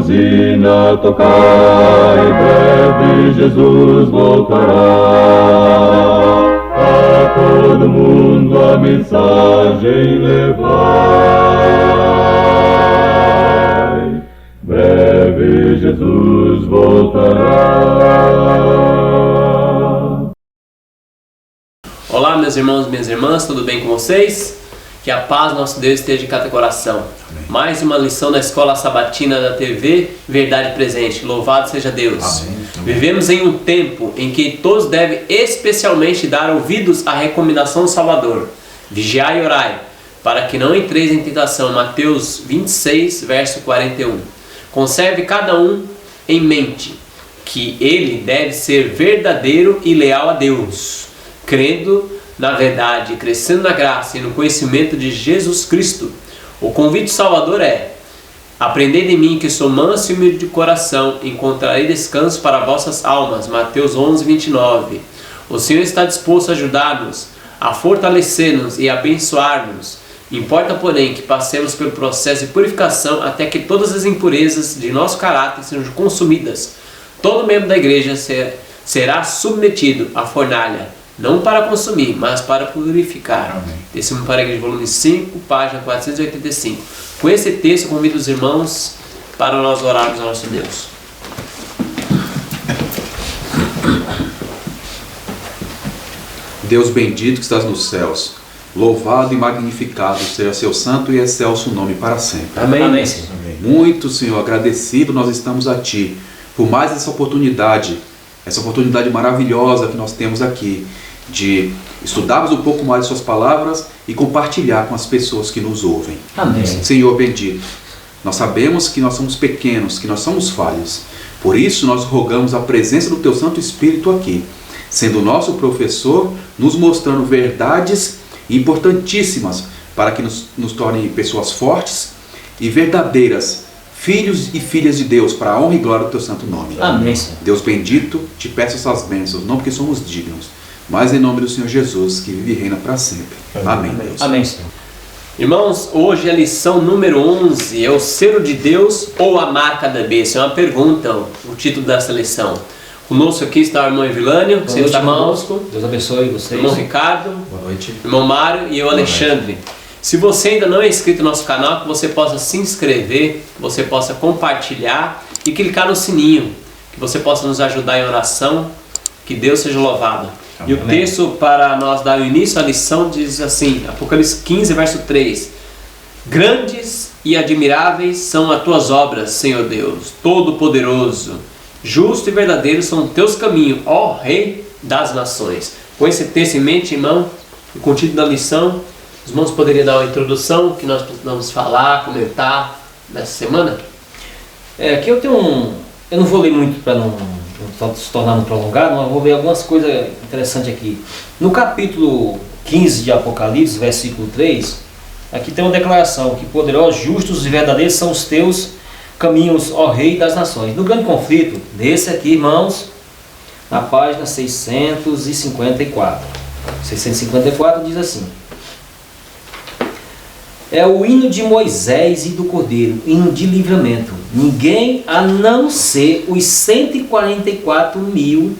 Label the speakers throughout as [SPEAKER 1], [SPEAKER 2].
[SPEAKER 1] buzina tocai, breve Jesus voltará. A todo mundo a mensagem levai, breve Jesus voltará.
[SPEAKER 2] Olá, meus irmãos e minhas irmãs, tudo bem com vocês? Que a paz do nosso Deus esteja em cada coração. Amém. Mais uma lição da Escola Sabatina da TV Verdade Presente. Louvado seja Deus.
[SPEAKER 3] Amém.
[SPEAKER 2] Vivemos em um tempo em que todos devem especialmente dar ouvidos à recomendação do Salvador. Vigiai e orai, para que não entreis em tentação. Mateus 26, verso 41. Conserve cada um em mente que ele deve ser verdadeiro e leal a Deus, crendo na verdade, crescendo na graça e no conhecimento de Jesus Cristo. O convite do Salvador é: aprendei de mim que sou manso e humilde de coração, encontrarei descanso para vossas almas. Mateus 11, 29. O Senhor está disposto a ajudar-nos, a fortalecer-nos e a abençoar-nos. Importa, porém, que passemos pelo processo de purificação até que todas as impurezas de nosso caráter sejam consumidas. Todo membro da igreja será submetido à fornalha, não para consumir, mas para purificar. Décimo para a igreja, volume 5, página 485. Com esse texto, convido os irmãos para nós orarmos ao nosso Deus.
[SPEAKER 3] Deus bendito que estás nos céus, louvado e magnificado seja seu santo e excelso nome para sempre.
[SPEAKER 2] Amém.
[SPEAKER 3] Amém. Muito, Senhor, agradecido nós estamos a Ti por mais essa oportunidade maravilhosa que nós temos aqui de estudarmos um pouco mais de Suas palavras e compartilhar com as pessoas que nos ouvem.
[SPEAKER 2] Amém.
[SPEAKER 3] Senhor bendito, nós sabemos que nós somos pequenos, que nós somos falhos. Por isso nós rogamos a presença do Teu Santo Espírito aqui, sendo o nosso professor, nos mostrando verdades importantíssimas para que nos tornem pessoas fortes e verdadeiras, filhos e filhas de Deus, para a honra e glória do Teu santo nome.
[SPEAKER 2] Amém.
[SPEAKER 3] Deus bendito, te peço essas bênçãos, não porque somos dignos, mas em nome do Senhor Jesus, que vive e reina para sempre. Amém. Deus.
[SPEAKER 2] Amém, Senhor. Irmãos, hoje a lição número 11 é o selo de Deus ou a marca da bênção. É uma pergunta, o título dessa lição. Conosco aqui está o irmão Evilânio, que está conosco.
[SPEAKER 4] Deus abençoe vocês.
[SPEAKER 2] Irmão Ricardo.
[SPEAKER 4] Boa noite.
[SPEAKER 2] Irmão Mário e eu, Alexandre. Se você ainda não é inscrito no nosso canal, que você possa se inscrever, que você possa compartilhar e clicar no sininho, que você possa nos ajudar em oração, que Deus seja louvado. Amém. E o texto para nós dar o início à lição diz assim, Apocalipse 15, verso 3. Grandes e admiráveis são as tuas obras, Senhor Deus, Todo-Poderoso. Justo e verdadeiro são teus caminhos, ó Rei das nações. Com esse texto em mente, irmão, e com o título da lição, os irmãos poderiam dar uma introdução que nós precisamos falar, comentar nessa semana?
[SPEAKER 4] Aqui eu tenho eu não vou ler muito para não se tornar muito prolongado, mas vou ver algumas coisas interessantes aqui. No capítulo 15 de Apocalipse, versículo 3, aqui tem uma declaração que poderosos, justos e verdadeiros são os teus caminhos, ó Rei das nações. No grande conflito, desse aqui, irmãos, na página 654. 654 diz assim: é o hino de Moisés e do Cordeiro, hino de livramento. Ninguém, a não ser os 144 mil,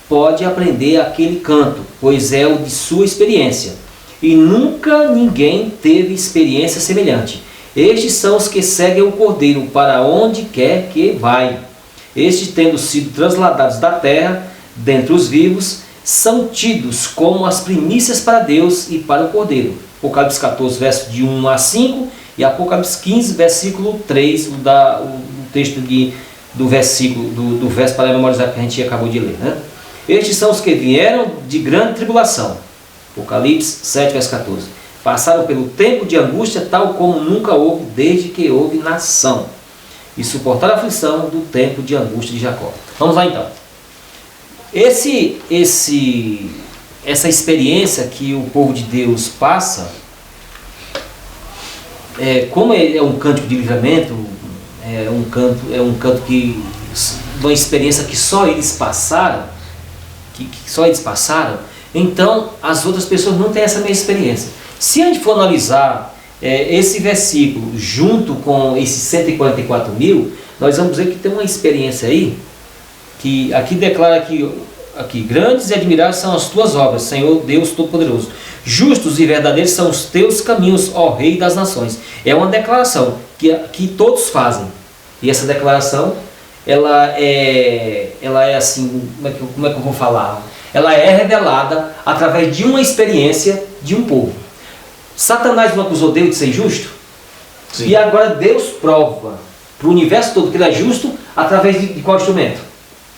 [SPEAKER 4] pode aprender aquele canto, pois é o de sua experiência. E nunca ninguém teve experiência semelhante. Estes são os que seguem o Cordeiro para onde quer que vai. Estes, tendo sido transladados da terra, dentre os vivos, são tidos como as primícias para Deus e para o Cordeiro. Apocalipse 14, verso de 1 a 5 e Apocalipse 15, versículo 3, o texto do verso para memorizar que a gente acabou de ler. Né? Estes são os que vieram de grande tribulação. Apocalipse 7, verso 14. Passaram pelo tempo de angústia tal como nunca houve desde que houve nação. E suportaram a aflição do tempo de angústia de Jacó. Vamos lá então. Essa experiência que o povo de Deus passa, como é um cântico de livramento, é um canto que uma experiência que só eles passaram, então as outras pessoas não têm essa mesma experiência. Se a gente for analisar esse versículo junto com esses 144 mil, nós vamos ver que tem uma experiência aí, que aqui declara aqui, grandes e admiráveis são as tuas obras, Senhor Deus Todo-Poderoso. Justos e verdadeiros são os teus caminhos, ó Rei das Nações. É uma declaração que todos fazem. E essa declaração, ela é assim, como é que eu vou falar? Ela é revelada através de uma experiência de um povo. Satanás não acusou Deus de ser justo? Sim. E agora Deus prova para o universo todo que ele é justo através de qual instrumento?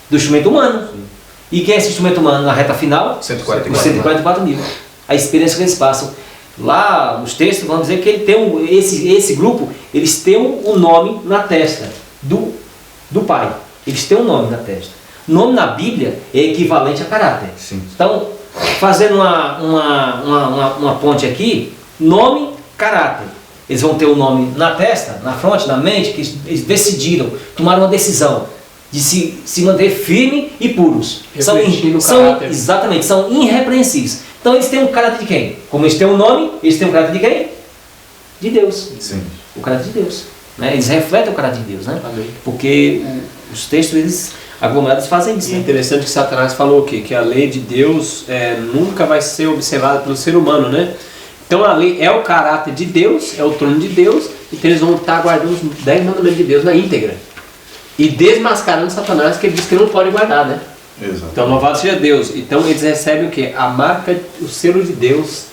[SPEAKER 4] Do instrumento humano. Sim. E quem é esse instrumento humano na reta final? 144 mil. A experiência que eles passam. Lá nos textos vamos dizer que ele tem esse grupo, eles têm um nome na testa do pai. Eles têm um nome na testa. Nome na Bíblia é equivalente a caráter. Sim. Então, fazendo uma ponte aqui, nome, caráter. Eles vão ter o nome na testa, na fronte, na mente, que eles decidiram, tomaram uma decisão de se manter firme e puros. Exatamente, são irrepreensíveis. Então eles têm um caráter de quem? Como eles têm um nome, eles têm um caráter de quem? De Deus. Sim. O caráter de Deus. Né? Eles refletem o caráter de Deus. Né? Porque os textos, eles aglomerados fazem isso.
[SPEAKER 2] É interessante que Satanás falou que a lei de Deus nunca vai ser observada pelo ser humano, né? Então a lei é o caráter de Deus, é o trono de Deus, então eles vão estar guardando os 10 mandamentos de Deus na íntegra. E desmascarando Satanás, que ele diz que não pode guardar, né? Exato. Então louvado seja Deus. Então eles recebem o quê? A marca, o selo de Deus,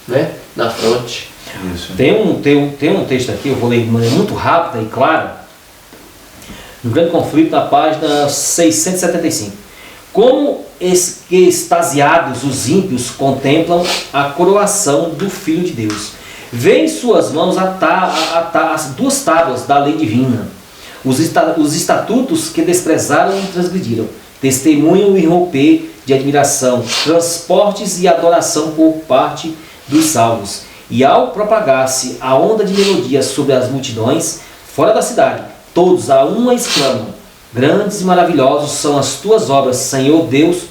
[SPEAKER 2] né? Na fronte.
[SPEAKER 4] Isso. Tem um texto aqui, eu vou ler de maneira muito rápida e clara. No Grande Conflito, na página 675. Como extasiados os ímpios contemplam a coroação do Filho de Deus. Vê em suas mãos as 2 tábuas da lei divina, os estatutos que desprezaram e transgrediram, testemunham e romper de admiração, transportes e adoração por parte dos salvos. E ao propagar-se a onda de melodia sobre as multidões, fora da cidade, todos a uma exclamam: grandes e maravilhosos são as tuas obras, Senhor Deus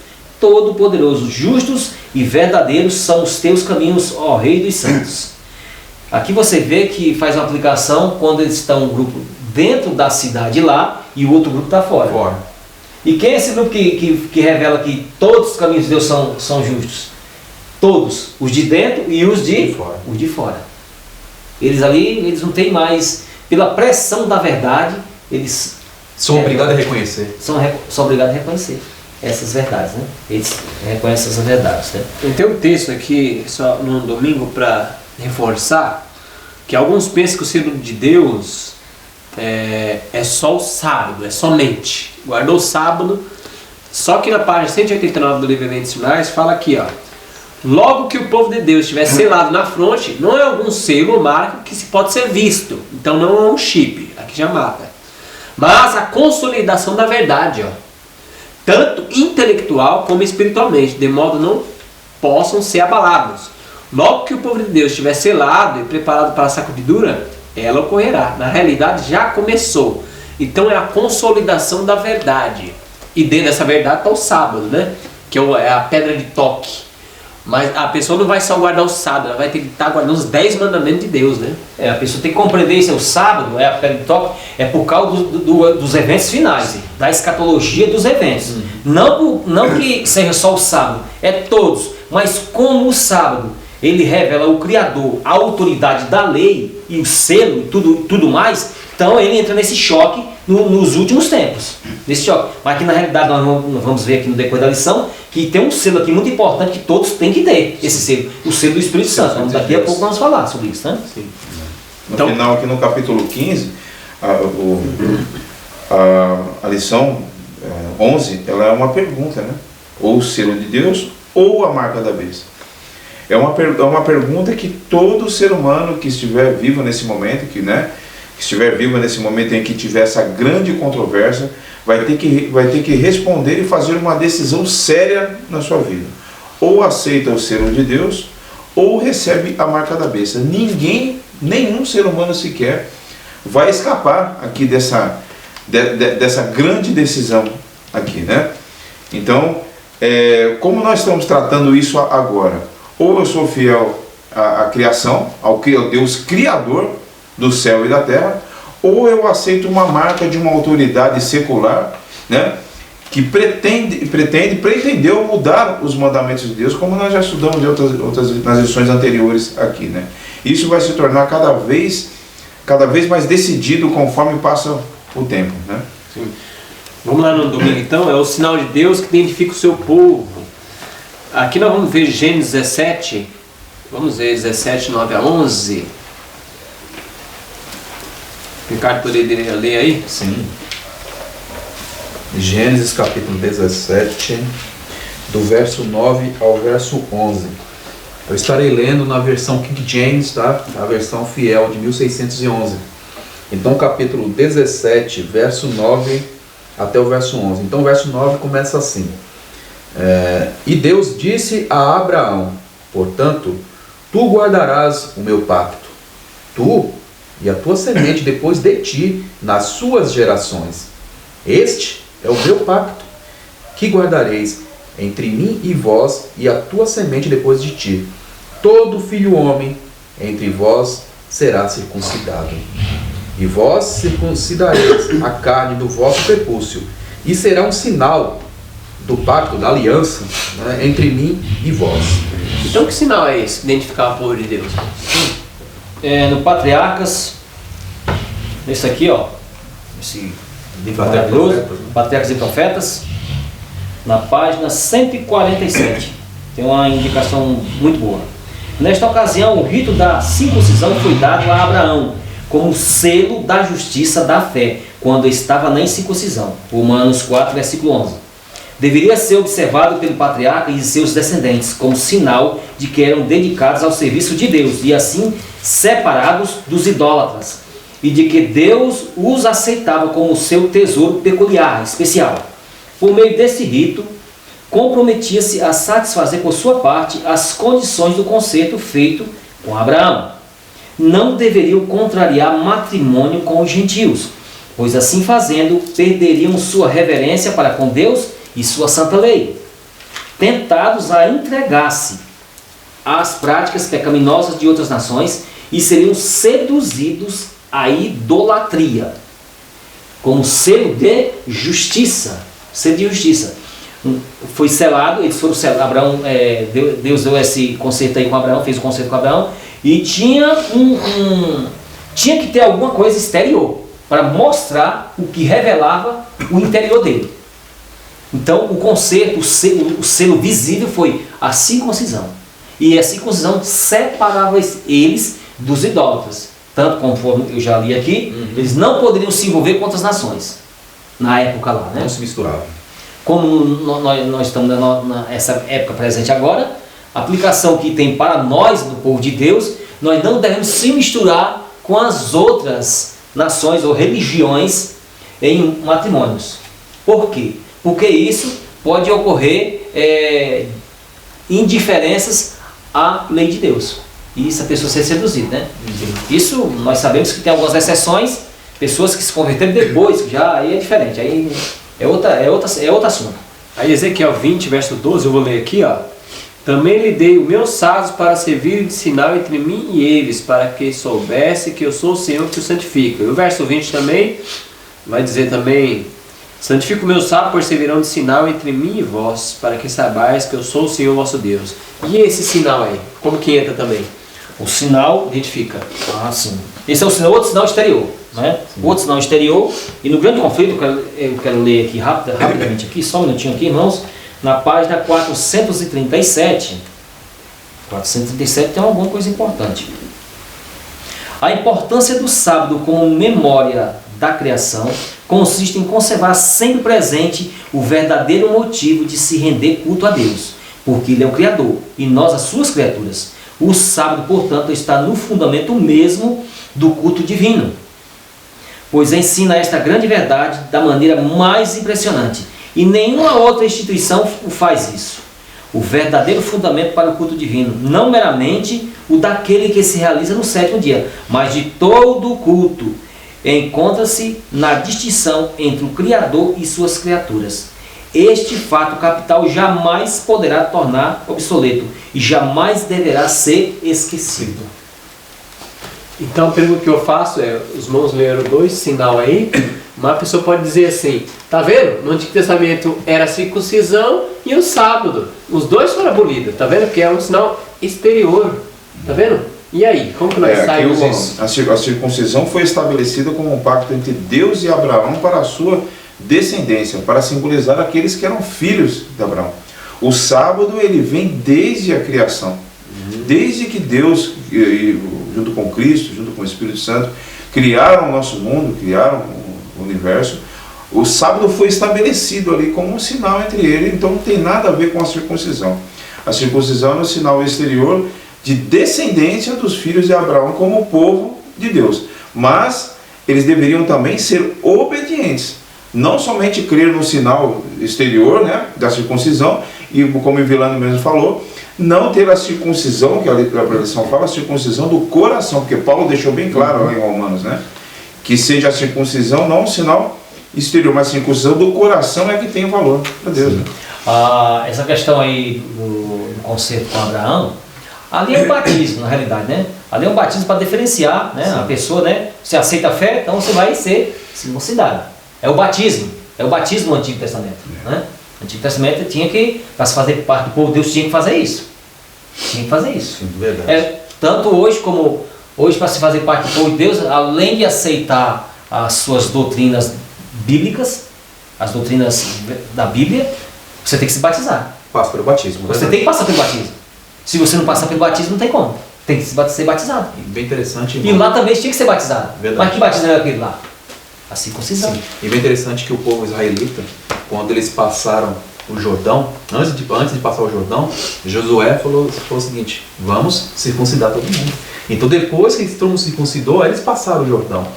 [SPEAKER 4] Todo-Poderoso. Justos e verdadeiros são os teus caminhos, ó Rei dos Santos. Aqui você vê que faz uma aplicação quando eles estão um grupo dentro da cidade lá e o outro grupo está fora. E quem é esse grupo que revela que todos os caminhos de Deus são justos? Todos. Os de dentro e os de fora. Eles não têm mais, pela pressão da verdade, eles
[SPEAKER 3] são obrigados a reconhecer.
[SPEAKER 4] São obrigados a reconhecer essas verdades, né? Eles reconhecem essas verdades, né?
[SPEAKER 2] Tem um texto aqui, só no domingo, para reforçar, que alguns pensam que o selo de Deus é só o sábado, é somente. Guardou o sábado, só que na página 189 do livro Eventos Finais fala aqui, ó. Logo que o povo de Deus estiver selado na fronte, não é algum selo ou marca que se pode ser visto. Então não é um chip, aqui já mata. Mas a consolidação da verdade, ó, tanto intelectual como espiritualmente, de modo não possam ser abalados. Logo que o povo de Deus estiver selado e preparado para a sacudidura, ela ocorrerá. Na realidade já começou. Então é a consolidação da verdade. E dentro dessa verdade está o sábado, né? Que é a pedra de toque. Mas a pessoa não vai só guardar o sábado, ela vai ter que estar guardando os 10 mandamentos de Deus, né? A
[SPEAKER 4] pessoa tem que compreender isso. O sábado, a pedra de toque, é por causa dos eventos finais, da escatologia dos eventos. Não que seja só o sábado, é todos. Mas como o sábado, ele revela o Criador, a autoridade da lei e o selo e tudo mais, então ele entra nesse choque nos últimos tempos. Nesse choque. Mas aqui na realidade nós vamos ver aqui no decorrer da lição que tem um selo aqui muito importante que todos têm que ter, esse selo, o selo do Espírito Santo. Então, daqui a pouco vamos falar sobre isso, né? Sim.
[SPEAKER 5] No final, aqui no capítulo 15, a lição 11, ela é uma pergunta, né? Ou o selo de Deus ou a marca da besta. É uma pergunta que todo ser humano que estiver vivo nesse momento, que estiver vivo nesse momento em que tiver essa grande controvérsia, vai ter que responder e fazer uma decisão séria na sua vida. Ou aceita o selo de Deus, ou recebe a marca da besta. Nenhum ser humano sequer vai escapar aqui dessa grande decisão aqui, né? Então, como nós estamos tratando isso agora? Ou eu sou fiel à criação, ao Deus Criador do céu e da terra, ou eu aceito uma marca de uma autoridade secular, né, que pretendeu mudar os mandamentos de Deus, como nós já estudamos nas lições anteriores aqui, né? Isso vai se tornar cada vez mais decidido conforme passa o tempo, né?
[SPEAKER 2] Sim. Vamos lá no domingo então, é o sinal de Deus que identifica o seu povo. Aqui nós vamos ver Gênesis 17, vamos ver 17, 9 a 11. Ricardo, poderia ler aí?
[SPEAKER 3] Sim. Gênesis capítulo 17, do verso 9 ao verso 11. Eu estarei lendo na versão King James, tá? A versão fiel de 1611. Então, capítulo 17, verso 9 até o verso 11. Então, o verso 9 começa assim. E Deus disse a Abraão: portanto, tu guardarás o meu pacto, tu e a tua semente depois de ti, nas suas gerações. Este é o meu pacto, que guardareis entre mim e vós e a tua semente depois de ti. Todo filho homem entre vós será circuncidado. E vós circuncidareis a carne do vosso prepúcio, e será um sinal do pacto, da aliança, né, entre mim e vós.
[SPEAKER 2] Então que sinal é esse? Identificar o povo de Deus.
[SPEAKER 4] No Patriarcas, esse aqui, ó, esse livro maravilhoso, Patriarcas e Profetas, na página 147, tem uma indicação muito boa. Nesta ocasião, o rito da circuncisão foi dado a Abraão como selo da justiça da fé, quando estava na incircuncisão. Romanos 4, versículo 11. Deveria ser observado pelo patriarca e seus descendentes como sinal de que eram dedicados ao serviço de Deus e assim separados dos idólatras, e de que Deus os aceitava como seu tesouro peculiar, especial. Por meio desse rito, comprometia-se a satisfazer por sua parte as condições do concerto feito com Abraão. Não deveriam contrariar matrimônio com os gentios, pois assim fazendo, perderiam sua reverência para com Deus e sua santa lei, tentados a entregar-se às práticas pecaminosas de outras nações e seriam seduzidos à idolatria, como selo de justiça. Selo de justiça. Foi selado, eles foram selados. Abraão, Deus deu esse concerto aí com Abraão, fez o concerto com Abraão, e tinha que ter alguma coisa exterior para mostrar o que revelava o interior dele. Então o concerto, o selo visível foi a circuncisão. E a circuncisão separava eles dos idólatras. Tanto conforme eu já li aqui, eles não poderiam se envolver com outras nações. Na época lá, né?
[SPEAKER 3] Não se misturava.
[SPEAKER 4] Como nós estamos nessa época presente agora, a aplicação que tem para nós, do povo de Deus, nós não devemos se misturar com as outras nações ou religiões em matrimônios. Por quê? Porque isso pode ocorrer indiferenças à lei de Deus. E isso a pessoa ser seduzida, né? Isso nós sabemos que tem algumas exceções, pessoas que se converteram depois, que já aí é diferente, aí é outro assunto.
[SPEAKER 2] Aí Ezequiel 20, verso 12, eu vou ler aqui, ó. Também lhe dei o meu sazos para servir de sinal entre mim e eles, para que soubesse que eu sou o Senhor que o santifica. E o verso 20 também vai dizer também: santifico o meu sábado, por servirão de sinal entre mim e vós, para que saibais que eu sou o Senhor vosso Deus. E esse sinal aí, como que entra também?
[SPEAKER 4] O sinal
[SPEAKER 2] Identifica.
[SPEAKER 4] sim. Esse é o sinal, outro sinal exterior, né? Outro sinal exterior. E no grande conflito, eu quero ler aqui rapidamente aqui, só um minutinho aqui, irmãos. Na página 437 tem alguma coisa importante. A importância do sábado como memória da criação consiste em conservar sempre presente o verdadeiro motivo de se render culto a Deus, porque Ele é o Criador e nós as suas criaturas. O sábado, portanto, está no fundamento mesmo do culto divino, pois ensina esta grande verdade da maneira mais impressionante, e nenhuma outra instituição o faz isso. O verdadeiro fundamento para o culto divino, não meramente o daquele que se realiza no sétimo dia, mas de todo o culto, encontra-se na distinção entre o Criador e suas criaturas. Este fato capital jamais poderá tornar obsoleto e jamais deverá ser esquecido.
[SPEAKER 2] Então a pergunta que eu faço é, os irmãos leram 2 sinal aí, uma pessoa pode dizer assim, tá vendo? No Antigo Testamento era a circuncisão e o sábado. Os dois foram abolidos, tá vendo? Que é um sinal exterior, tá vendo? E aí, como que nós
[SPEAKER 5] Aqui
[SPEAKER 2] saímos?
[SPEAKER 5] a circuncisão foi estabelecida como um pacto entre Deus e Abraão para a sua descendência, para simbolizar aqueles que eram filhos de Abraão. O sábado ele vem desde a criação, desde que Deus, junto com Cristo, junto com o Espírito Santo, criaram o nosso mundo, criaram o universo. O sábado foi estabelecido ali como um sinal entre eles, então não tem nada a ver com a circuncisão. A circuncisão é um sinal exterior de descendência dos filhos de Abraão como povo de Deus. Mas eles deveriam também ser obedientes. Não somente crer no sinal exterior, né, da circuncisão, e como o Vilano mesmo falou, não ter a circuncisão, que a lição fala, a circuncisão do coração, porque Paulo deixou bem claro lá em Romanos, né, que seja a circuncisão não um sinal exterior, mas a circuncisão do coração é que tem valor para Deus. Né?
[SPEAKER 4] Essa questão aí do concerto com Abraão, ali é um batismo, na realidade, né? Ali é um batismo para diferenciar, né? A pessoa, né? Você aceita a fé, então você vai ser circuncidado. É o batismo no Antigo Testamento, né? No Antigo Testamento tinha que, para se fazer parte do povo de Deus, tinha que fazer isso. Tinha que fazer isso.
[SPEAKER 3] Sim, verdade.
[SPEAKER 4] Tanto hoje como hoje, para se fazer parte do povo de Deus, além de aceitar as suas doutrinas bíblicas, as doutrinas da Bíblia, você tem que se batizar.
[SPEAKER 3] Passa pelo batismo.
[SPEAKER 4] Você tem que passar pelo batismo. Se você não passar pelo batismo, não tem como. Tem que ser batizado.
[SPEAKER 3] Bem interessante.
[SPEAKER 4] E lá também tinha que ser batizado.
[SPEAKER 3] Verdade.
[SPEAKER 4] Mas que batismo era aquele lá? A circuncisão.
[SPEAKER 3] Sim. E bem interessante que o povo israelita, quando eles passaram o Jordão, antes de passar o Jordão, Josué falou o seguinte: vamos circuncidar todo mundo. Então depois que todo mundo circuncidou, aí eles passaram o Jordão.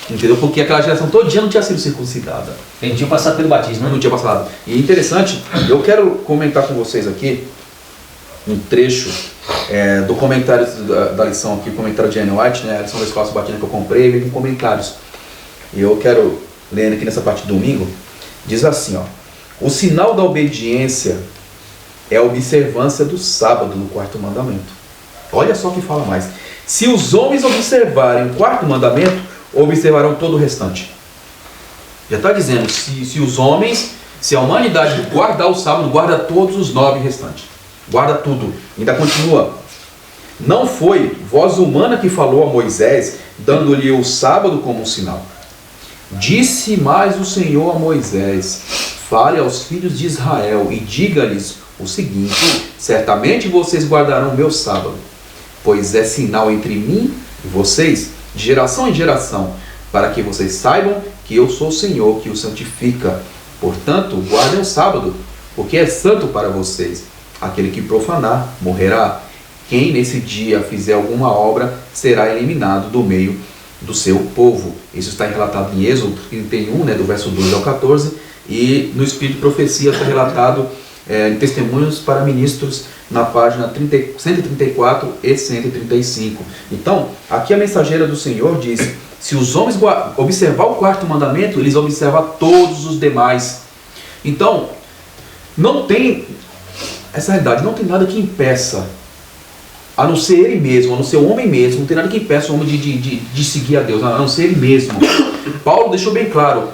[SPEAKER 3] Entendeu? Porque aquela geração todinha não tinha sido circuncidada.
[SPEAKER 4] Eles não tinham passado pelo batismo, né?
[SPEAKER 3] Não tinha passado. E é interessante, eu quero comentar com vocês aqui um trecho do comentário da lição aqui, o comentário de Anne White, né, a lição da Escola Sabatina que eu comprei, veio com comentários. E eu quero ler aqui nessa parte de domingo, diz assim, ó: o sinal da obediência é a observância do sábado no quarto mandamento. Olha só o que fala mais. Se os homens observarem o quarto mandamento, observarão todo o restante. Já está dizendo, se os homens, se a humanidade guardar o sábado, guarda todos os 9 restantes. Guarda tudo. Ainda continua. Não foi voz humana que falou a Moisés, dando-lhe o sábado como um sinal. Disse mais o Senhor a Moisés: fale aos filhos de Israel e diga-lhes o seguinte: certamente vocês guardarão o meu sábado, pois é sinal entre mim e vocês, de geração em geração, para que vocês saibam que eu sou o Senhor que o santifica. Portanto, guardem o sábado, porque é santo para vocês. Aquele que profanar, morrerá. Quem nesse dia fizer alguma obra, será eliminado do meio do seu povo. Isso está relatado em Êxodo 31, né, do verso 12 ao 14, e no Espírito de Profecia está relatado em Testemunhos para Ministros, na página 134 e 135. Então, aqui a mensageira do Senhor diz: se os homens observar o quarto mandamento, eles observam todos os demais. Então, não tem, essa realidade, não tem nada que impeça, a não ser ele mesmo, a não ser o homem mesmo, não tem nada que impeça o homem de seguir a Deus, a não ser ele mesmo. Paulo deixou bem claro,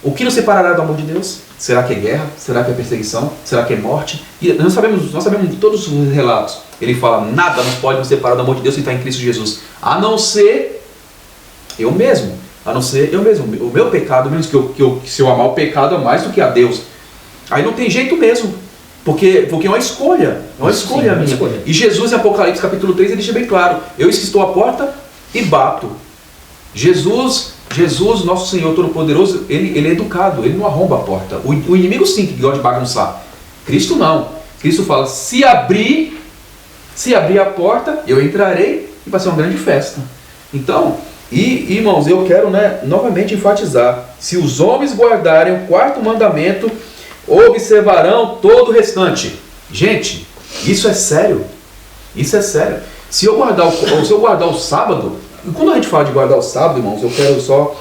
[SPEAKER 3] o que nos separará do amor de Deus? Será que é guerra? Será que é perseguição? Será que é morte? E nós sabemos de todos os relatos. Ele fala: nada nos pode nos separar do amor de Deus que está em Cristo Jesus, a não ser eu mesmo. A não ser eu mesmo. O meu pecado, menos que se eu amar o pecado é mais do que a Deus. Aí não tem jeito mesmo. Porque é uma escolha. É uma escolha minha. E Jesus, em Apocalipse capítulo 3, ele deixa bem claro: eu estou à porta e bato. Jesus, nosso Senhor Todo-Poderoso, ele é educado, ele não arromba a porta. O inimigo sim, que gosta de bagunçar. Cristo não. Cristo fala: se abrir a porta, eu entrarei e vai ser uma grande festa. Então, irmãos, eu quero novamente enfatizar: se os homens guardarem o quarto mandamento, observarão todo o restante. Gente, isso é sério. Isso é sério. Se eu guardar o sábado, e quando a gente fala de guardar o sábado, irmãos, eu quero só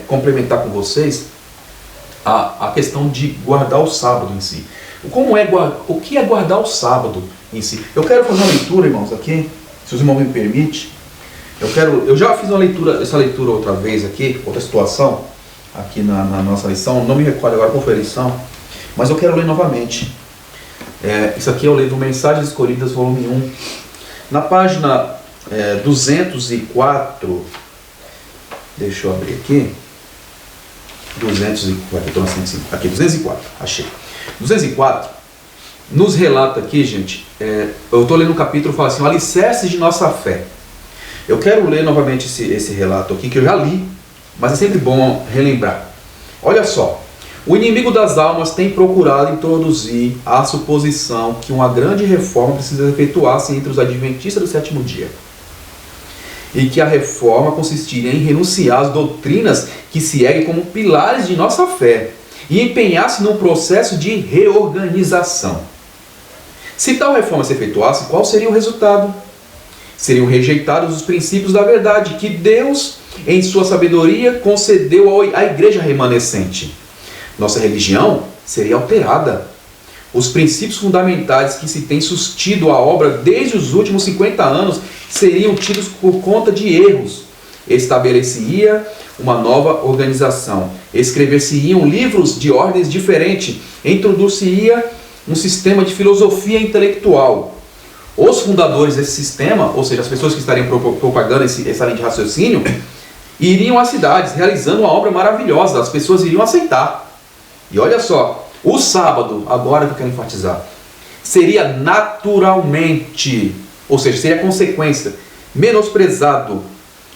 [SPEAKER 3] complementar com vocês a questão de guardar o sábado em si. O que é guardar o sábado em si? Eu quero fazer uma leitura, irmãos, aqui, se os irmãos me permitem, Eu já fiz essa leitura outra vez aqui, outra situação, aqui na nossa lição, não me recordo agora qual foi a lição, mas eu quero ler novamente. Isso aqui é o livro Mensagens Escolhidas, volume 1. Na página 204, deixa eu abrir aqui, 204, achei. 204, nos relata aqui, gente, eu estou lendo um capítulo que fala assim, o alicerce de nossa fé. Eu quero ler novamente esse relato aqui, que eu já li, mas é sempre bom relembrar. Olha só, o inimigo das almas tem procurado introduzir a suposição que uma grande reforma precisa efetuar-se entre os adventistas do sétimo dia. E que a reforma consistiria em renunciar às doutrinas que se erguem como pilares de nossa fé e empenhar-se num processo de reorganização. Se tal reforma se efetuasse, qual seria o resultado? Seriam rejeitados os princípios da verdade que Deus, em sua sabedoria, concedeu à igreja remanescente. Nossa religião seria alterada. Os princípios fundamentais que se tem sustido a obra desde os últimos 50 anos seriam tidos por conta de erros. Estabeleceria uma nova organização. Escrever-se-iam livros de ordens diferentes. Introduzir-se-ia um sistema de filosofia intelectual. Os fundadores desse sistema, ou seja, as pessoas que estariam propagando essa linha de raciocínio, iriam às cidades, realizando uma obra maravilhosa. As pessoas iriam aceitar. E olha só, o sábado, agora que eu quero enfatizar, seria naturalmente, ou seja, seria consequência, menosprezado,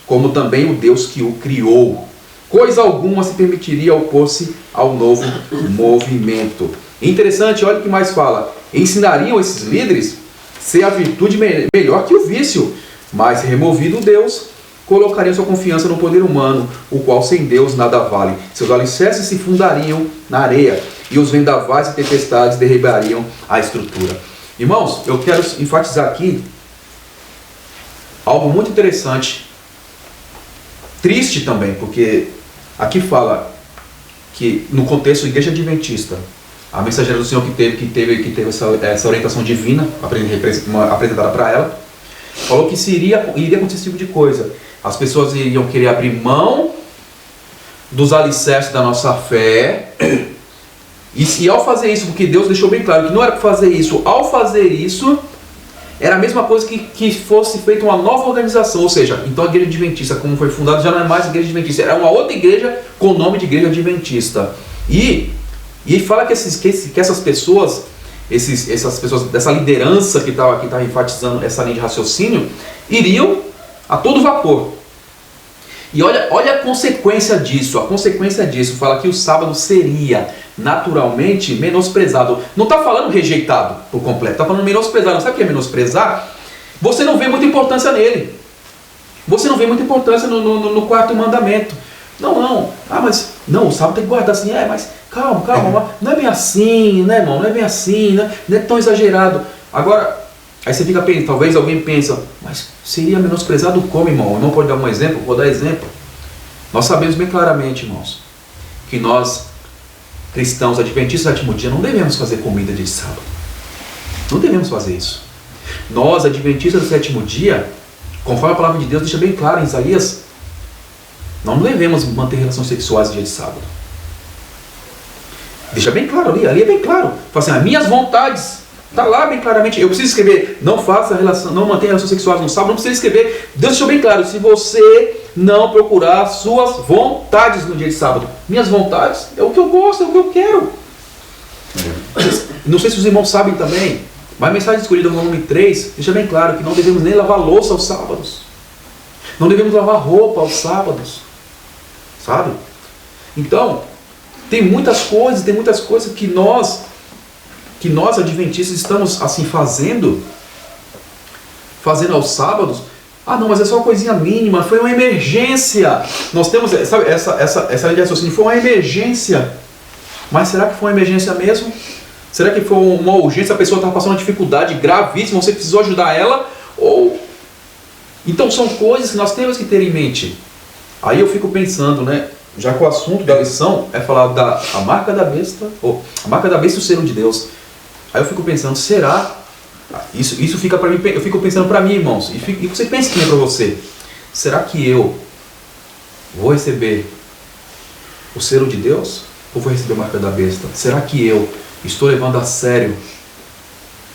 [SPEAKER 3] como também o Deus que o criou. Coisa alguma se permitiria opor-se ao novo movimento. Interessante, olha o que mais fala. Ensinariam esses líderes ser a virtude melhor que o vício, mas removido Deus, colocariam sua confiança no poder humano, o qual sem Deus nada vale. Seus alicerces se fundariam na areia, e os vendavais e tempestades derribariam a estrutura. Irmãos, eu quero enfatizar aqui algo muito interessante, triste também, porque aqui fala que no contexto da igreja adventista, a mensageira do Senhor que teve essa orientação divina apresentada para ela, falou que iria acontecer esse tipo de coisa. As pessoas iriam querer abrir mão dos alicerces da nossa fé. E ao fazer isso, porque Deus deixou bem claro que não era para fazer isso, ao fazer isso, era a mesma coisa que fosse feita uma nova organização. Ou seja, então a igreja adventista, como foi fundada, já não é mais a igreja adventista, era uma outra igreja com o nome de igreja adventista. E fala que essas pessoas, essas pessoas dessa liderança que estava enfatizando essa linha de raciocínio, iriam a todo vapor. E olha a consequência disso. A consequência disso fala que o sábado seria naturalmente menosprezado. Não está falando rejeitado por completo, está falando menosprezado. Sabe o que é menosprezar? Você não vê muita importância nele. Você não vê muita importância no quarto mandamento. Não. Mas o sábado tem que guardar assim. Mas calma. Não é bem assim, né, irmão? Não é bem assim, né? Não é tão exagerado. Agora, aí você fica pensando, talvez alguém pensa, mas seria menosprezado como, irmão? Não pode dar um exemplo? Vou dar exemplo. Nós sabemos bem claramente, irmãos, que nós, cristãos adventistas do sétimo dia, não devemos fazer comida de sábado. Não devemos fazer isso. Nós, adventistas do sétimo dia, conforme a palavra de Deus deixa bem claro em Isaías, não devemos manter relações sexuais no dia de sábado. Deixa bem claro ali é bem claro. Fala assim, as minhas vontades. Está lá bem claramente. Eu preciso escrever, não mantenha relações sexuais no sábado, não precisa escrever. Deus deixou bem claro, se você não procurar suas vontades no dia de sábado. Minhas vontades é o que eu gosto, é o que eu quero. Não sei se os irmãos sabem também, mas a mensagem escolhida no volume 3 deixa bem claro que não devemos nem lavar louça aos sábados. Não devemos lavar roupa aos sábados. Sabe? Então, tem muitas coisas que nós adventistas estamos assim fazendo aos sábados. Não, mas é só uma coisinha mínima, foi uma emergência. Nós temos, sabe, essa linha de raciocínio, foi uma emergência. Mas será que foi uma emergência mesmo? Será que foi uma urgência, a pessoa estava passando uma dificuldade gravíssima, você precisou ajudar ela? Então são coisas que nós temos que ter em mente. Aí eu fico pensando, né? Já que o assunto da lição é falar da marca da besta, a marca da besta e o selo de Deus. Aí eu fico pensando, será? Isso fica para mim, eu fico pensando para mim, irmãos, e você pensa que é para você. será que eu vou receber o selo de Deus ou vou receber a marca da besta? Será que eu estou levando a sério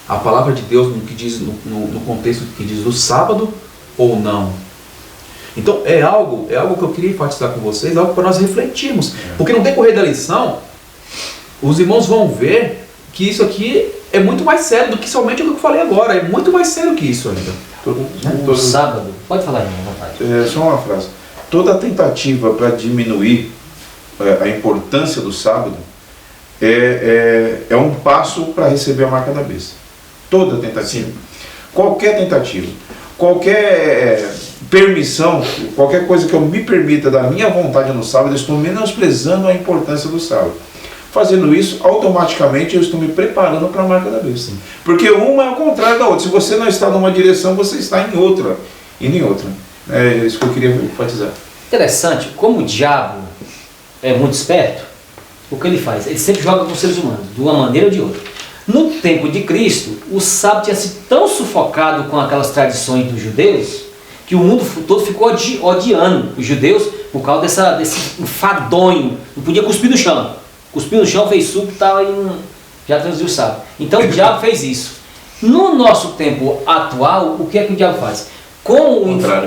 [SPEAKER 3] a palavra de Deus no que diz, no contexto que diz do sábado ou não? Então é algo que eu queria enfatizar com vocês, algo para nós refletirmos, porque no decorrer da lição os irmãos vão ver que isso aqui é muito mais sério do que somente o que eu falei agora, é muito mais sério que isso ainda.
[SPEAKER 4] O sábado, pode falar, irmão, à vontade.
[SPEAKER 5] Só uma frase. Toda tentativa para diminuir a importância do sábado é um passo para receber a marca da besta. Toda tentativa. Sim. Qualquer tentativa, qualquer permissão, qualquer coisa que eu me permita da minha vontade no sábado, eu estou menosprezando a importância do sábado. Fazendo isso, automaticamente eu estou me preparando para a marca da besta. Porque uma é o contrário da outra. Se você não está numa direção, você está em outra. E nem outra. É isso que eu queria enfatizar.
[SPEAKER 4] Interessante, como o diabo é muito esperto, o que ele faz? Ele sempre joga com os seres humanos, de uma maneira ou de outra. No tempo de Cristo, o sábado tinha sido tão sufocado com aquelas tradições dos judeus, que o mundo todo ficou odiando os judeus por causa desse enfadonho. Não podia cuspir no chão. Cuspiu no chão, fez suco e tal, e já traduziu o sábado. Então o diabo fez isso. No nosso tempo atual, o que é que o diabo faz? Com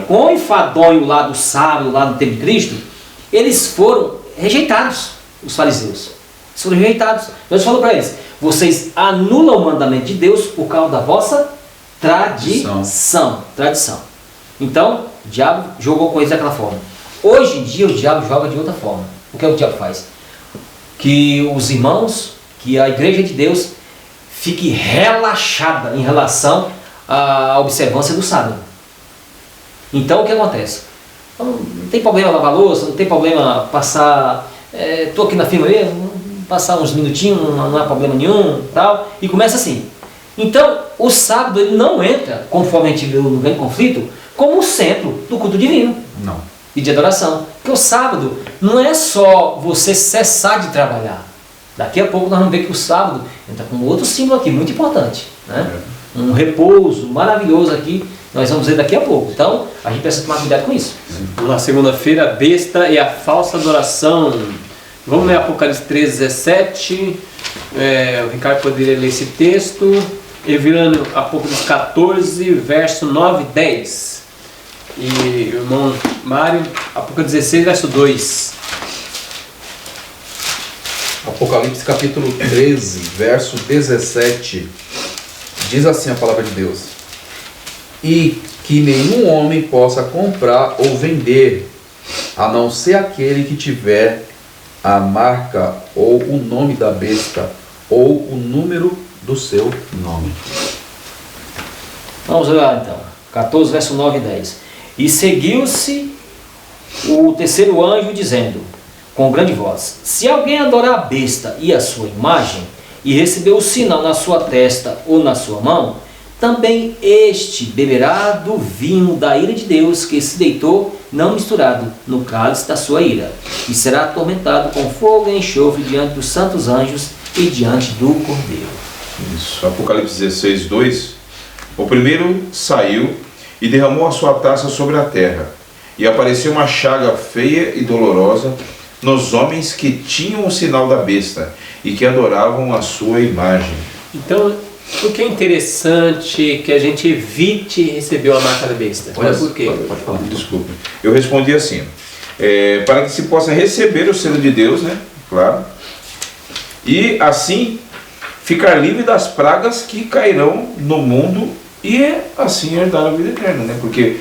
[SPEAKER 4] o enfadonho lá do sábado, lá no tempo de Cristo, eles foram rejeitados, os fariseus. Eles foram rejeitados. Deus falou para eles: vocês anulam o mandamento de Deus por causa da vossa tradição. Então, o diabo jogou com eles daquela forma. Hoje em dia, o diabo joga de outra forma. O que é que o diabo faz? Que os irmãos, que a igreja de Deus fique relaxada em relação à observância do sábado. Então o que acontece? Não tem problema lavar louça, não tem problema passar, estou aqui na firma mesmo, passar uns minutinhos, não há problema nenhum, tal, e começa assim. Então o sábado ele não entra, conforme a gente viu no grande conflito, como o centro do culto divino.
[SPEAKER 3] Não.
[SPEAKER 4] E de adoração. Porque o sábado não é só você cessar de trabalhar. Daqui a pouco nós vamos ver que o sábado entra com outro símbolo aqui, muito importante. Né? Um repouso maravilhoso aqui, nós vamos ver daqui a pouco. Então, a gente precisa tomar cuidado com isso.
[SPEAKER 2] Na segunda-feira, a besta e a falsa adoração. Vamos ler Apocalipse 13:17. O Ricardo poderia ler esse texto. E virando Apocalipse 14, verso 9 e 10. E o irmão Mário, Apocalipse 16, verso 2.
[SPEAKER 3] Apocalipse capítulo 13, verso 17. Diz assim a palavra de Deus: e que nenhum homem possa comprar ou vender, a não ser aquele que tiver a marca ou o nome da besta, ou o número do seu nome.
[SPEAKER 4] Vamos olhar então. 14, verso 9 e 10. E seguiu-se o terceiro anjo dizendo, com grande voz: se alguém adorar a besta e a sua imagem, e receber o sinal na sua testa ou na sua mão, também este beberá do vinho da ira de Deus, que se deitou, não misturado, no cálice da sua ira, e será atormentado com fogo e enxofre diante dos santos anjos e diante do Cordeiro.
[SPEAKER 5] Isso. Apocalipse 16, 2. O primeiro saiu e derramou a sua taça sobre a terra, e apareceu uma chaga feia e dolorosa nos homens que tinham o sinal da besta e que adoravam a sua imagem.
[SPEAKER 2] Então, o que é interessante que a gente evite receber a marca da besta?
[SPEAKER 3] Olha
[SPEAKER 2] por quê?
[SPEAKER 3] Pode falar.
[SPEAKER 5] Desculpe. Eu respondi assim: para que se possa receber o selo de Deus, né? Claro. E assim ficar livre das pragas que cairão no mundo e assim herdar a vida eterna, né? Porque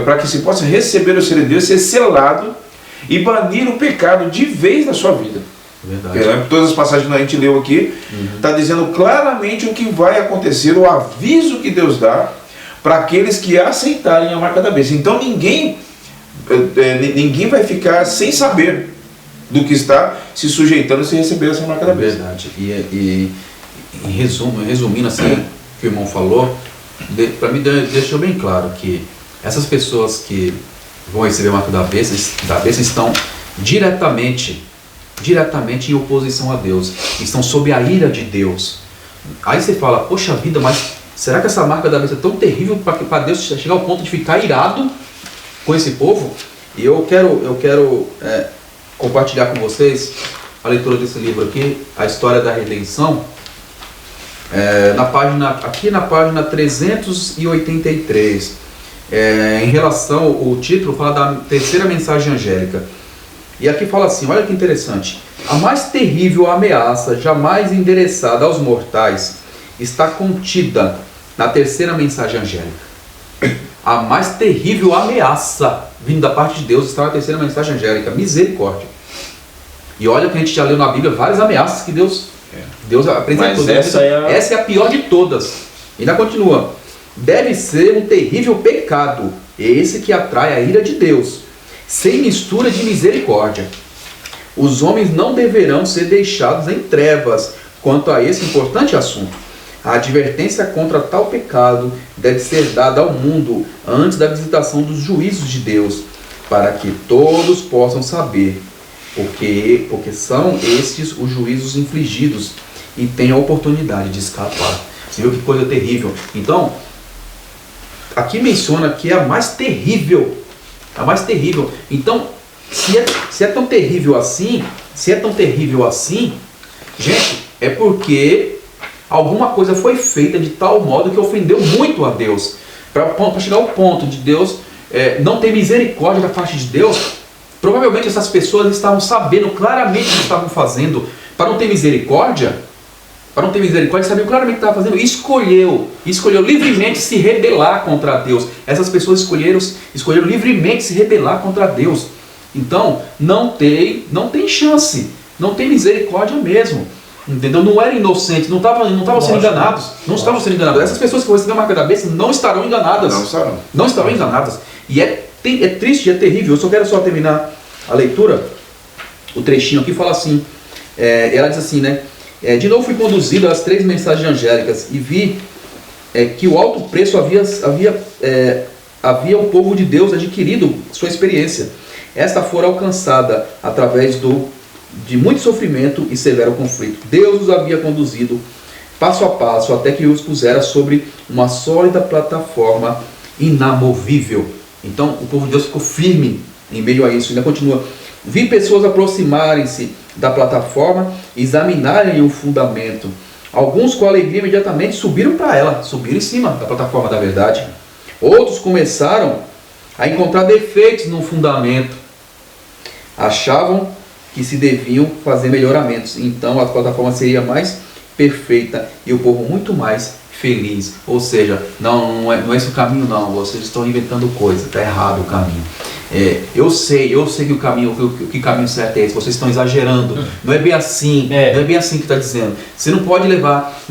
[SPEAKER 5] para que se possa receber o selo de Deus, ser selado e banir o pecado de vez da sua vida.
[SPEAKER 3] Verdade.
[SPEAKER 5] Todas as passagens que a gente leu aqui está dizendo claramente o que vai acontecer, o aviso que Deus dá para aqueles que aceitarem a marca da besta. Então ninguém vai ficar sem saber do que está se sujeitando se receber essa marca da besta.
[SPEAKER 3] Verdade. E resumindo assim o que o irmão falou, para mim deixou bem claro que essas pessoas que vão receber a marca da besta estão diretamente em oposição a Deus, estão sob a ira de Deus. Aí você fala, poxa vida, mas será que essa marca da besta é tão terrível para Deus chegar ao ponto de ficar irado com esse povo. E eu quero compartilhar com vocês a leitura desse livro aqui, A História da Redenção, aqui na página 383. Em relação, o título fala da terceira mensagem angélica. E aqui fala assim, olha que interessante. A mais terrível ameaça jamais endereçada aos mortais está contida na terceira mensagem angélica. A mais terrível ameaça vindo da parte de Deus está na terceira mensagem angélica, misericórdia. E olha que a gente já leu na Bíblia várias ameaças que Deus apresentou.
[SPEAKER 5] Mas
[SPEAKER 3] essa é a pior de todas. E ainda continua. Deve ser um terrível pecado, esse que atrai a ira de Deus, sem mistura de misericórdia. Os homens não deverão ser deixados em trevas quanto a esse importante assunto. A advertência contra tal pecado deve ser dada ao mundo antes da visitação dos juízos de Deus, para que todos possam saber porque são estes os juízos infligidos e tenham a oportunidade de escapar. Você viu que coisa terrível? Então, aqui menciona que é a mais terrível. A mais terrível. Então, se é tão terrível assim, gente, é porque alguma coisa foi feita de tal modo que ofendeu muito a Deus. Para chegar ao ponto de Deus não ter misericórdia da parte de Deus, provavelmente essas pessoas estavam sabendo claramente o que estavam fazendo. Para não ter misericórdia, sabiam claramente o que estavam fazendo e escolheu livremente se rebelar contra Deus. Essas pessoas escolheram livremente se rebelar contra Deus. Então, não tem chance, não tem misericórdia mesmo. Entendeu? Não eram inocentes, não estavam sendo enganados. Não estavam sendo enganados. Essas pessoas que vão receber a marca da besta não estarão enganadas. Não estarão enganadas. E é triste, é terrível. Eu quero terminar a leitura. O trechinho aqui fala assim. Ela diz assim, né? De novo fui conduzido às 3 mensagens angélicas e vi que o alto preço havia o povo de Deus adquirido sua experiência. Esta fora alcançada através de muito sofrimento e severo conflito. Deus os havia conduzido passo a passo até que os pusera sobre uma sólida plataforma inamovível. Então o povo de Deus ficou firme em meio a isso. Ainda continua. Vi pessoas aproximarem-se da plataforma e examinarem o fundamento. Alguns com alegria imediatamente subiram para ela, subiram em cima da plataforma da verdade. Outros começaram a encontrar defeitos no fundamento. Achavam que se deviam fazer melhoramentos. Então a plataforma seria mais perfeita e o povo muito mais feliz. Ou seja, não é esse o caminho não. Vocês estão inventando coisa. Está errado o caminho. Eu sei que o caminho certo é esse. Vocês estão exagerando. Não é bem assim. Não é bem assim que está dizendo. Você não pode levar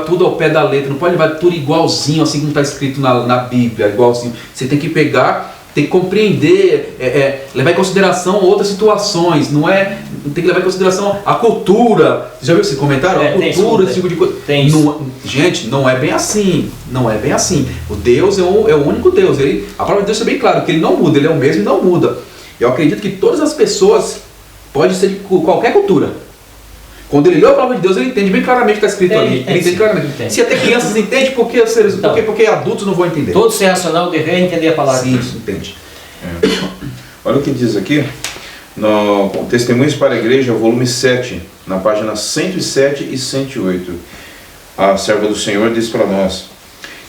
[SPEAKER 3] tudo ao pé da letra. Não pode levar tudo igualzinho, assim como está escrito na Bíblia, igualzinho. Você tem que pegar, tem que compreender, levar em consideração outras situações. Tem que levar em consideração a cultura. Você já viu esse comentário? A cultura, esse tipo de coisa. Gente, não é bem assim. Não é bem assim. O Deus é o único Deus. A palavra de Deus é bem claro que Ele não muda. Ele é o mesmo e não muda. Eu acredito que todas as pessoas, pode ser de qualquer cultura. Quando ele lê a palavra de Deus, ele entende bem claramente o que está escrito ali. Ele entende claramente. Entende. Se até crianças entendem, porque adultos não vão entender.
[SPEAKER 4] Todo ser racional deveria entender a palavra de Deus.
[SPEAKER 3] Sim, entende.
[SPEAKER 5] Olha o que diz aqui, no Testemunhos para a Igreja, volume 7, na página 107 e 108. A serva do Senhor diz para nós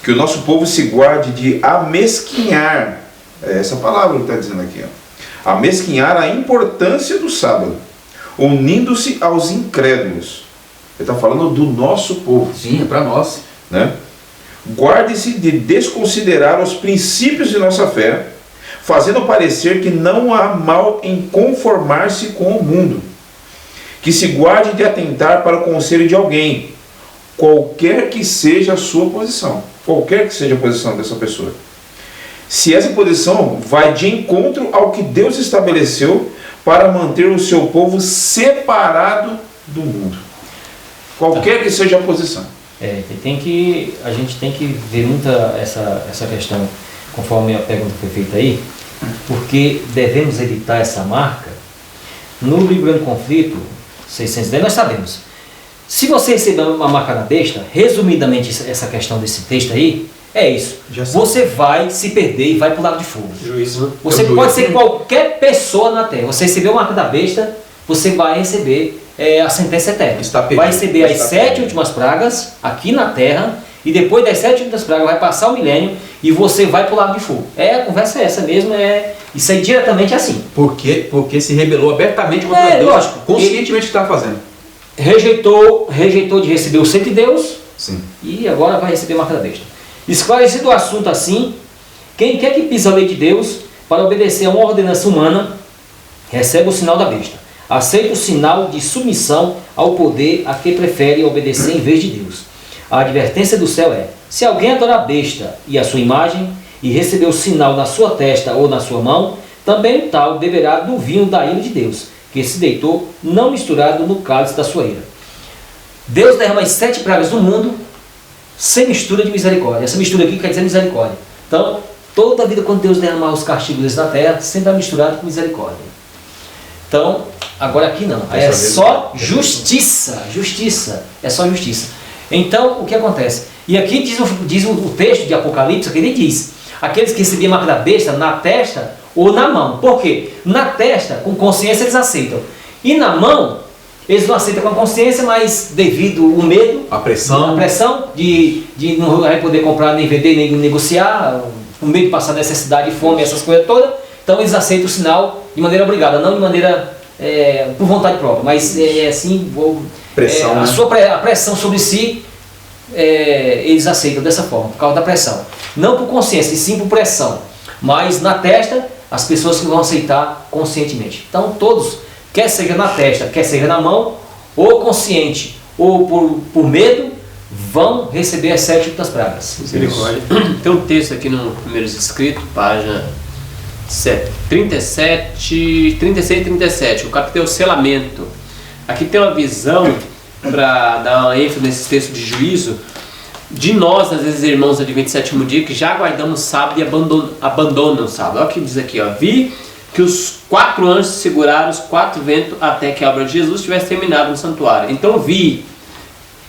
[SPEAKER 5] que o nosso povo se guarde de amesquinhar, essa palavra que está dizendo aqui, amesquinhar a importância do sábado, unindo-se aos incrédulos. Ele está falando do nosso povo.
[SPEAKER 3] Sim, é para nós.
[SPEAKER 5] Né? Guarde-se de desconsiderar os princípios de nossa fé, fazendo parecer que não há mal em conformar-se com o mundo. Que se guarde de atentar para o conselho de alguém, qualquer que seja a sua posição. Qualquer que seja a posição dessa pessoa. Se essa posição vai de encontro ao que Deus estabeleceu para manter o seu povo separado do mundo. Qualquer que seja a posição.
[SPEAKER 4] A gente tem que ver muito essa questão, conforme a pergunta foi feita aí, porque devemos evitar essa marca. No livro Grande Conflito, 610, nós sabemos. Se você receber uma marca da besta, resumidamente essa questão desse texto aí, é isso.
[SPEAKER 3] Já sei.
[SPEAKER 4] Você vai se perder e vai para o lago de fogo.
[SPEAKER 2] Juízo.
[SPEAKER 4] Você
[SPEAKER 3] É o
[SPEAKER 4] pode
[SPEAKER 3] juízo.
[SPEAKER 4] ser qualquer pessoa na terra. Você recebeu a marca da besta, você vai receber a sentença eterna.
[SPEAKER 3] Está perdido.
[SPEAKER 4] Vai receber as
[SPEAKER 3] Está
[SPEAKER 4] 7
[SPEAKER 3] perdido.
[SPEAKER 4] últimas pragas aqui na terra, e depois das 7 últimas pragas vai passar o milênio e você vai para o lago de fogo. A conversa é essa mesmo, isso aí diretamente assim.
[SPEAKER 3] Por quê? Porque se rebelou abertamente contra Deus.
[SPEAKER 4] Lógico.
[SPEAKER 3] Conscientemente está fazendo.
[SPEAKER 4] Rejeitou de receber o selo de Deus
[SPEAKER 3] Sim.
[SPEAKER 4] e agora vai receber a marca da besta. Esclarecido o assunto assim, quem quer que pise a lei de Deus para obedecer a uma ordenança humana, recebe o sinal da besta. Aceita o sinal de submissão ao poder a que prefere obedecer em vez de Deus. A advertência do céu é: se alguém adorar a besta e a sua imagem, e receber o sinal na sua testa ou na sua mão, também o tal beberá do vinho da ira de Deus, que se deitou, não misturado no cálice da sua ira. Deus derrama as 7 pragas do mundo sem mistura de misericórdia. Essa mistura aqui quer dizer misericórdia. Então, toda a vida quando Deus derramar os castigos na terra, sempre é misturado com misericórdia. Então, agora aqui não. É só justiça. Justiça. É só justiça. Então, o que acontece? E aqui diz o texto de Apocalipse, que ele diz: aqueles que recebiam a marca da besta na testa ou na mão. Por quê? Na testa, com consciência, eles aceitam. E na mão, eles não aceitam com consciência, mas devido ao medo,
[SPEAKER 3] A pressão.
[SPEAKER 4] de não vai poder comprar, nem vender, nem negociar, com medo de passar necessidade, fome, essas coisas todas. Então eles aceitam o sinal de maneira obrigada, não de maneira por vontade própria, mas assim,
[SPEAKER 3] Pressão, né?
[SPEAKER 4] a pressão sobre si, eles aceitam dessa forma, por causa da pressão. Não por consciência, e sim por pressão. Mas na testa, as pessoas que vão aceitar conscientemente. Então todos, quer seja na testa, quer seja na mão, ou consciente, ou por medo, vão receber as 7 últimas pragas.
[SPEAKER 2] Misericórdia. Tem um texto aqui no Primeiros Escritos, página 36 e 37. O capítulo é o selamento. Aqui tem uma visão, para dar uma ênfase nesse texto de juízo, de nós, às vezes, irmãos adventistas do sétimo dia, que já aguardamos o sábado e abandonam o sábado. Olha o que diz aqui, ó. Vi que os 4 anjos seguraram os 4 ventos até que a obra de Jesus tivesse terminado no santuário. Então vi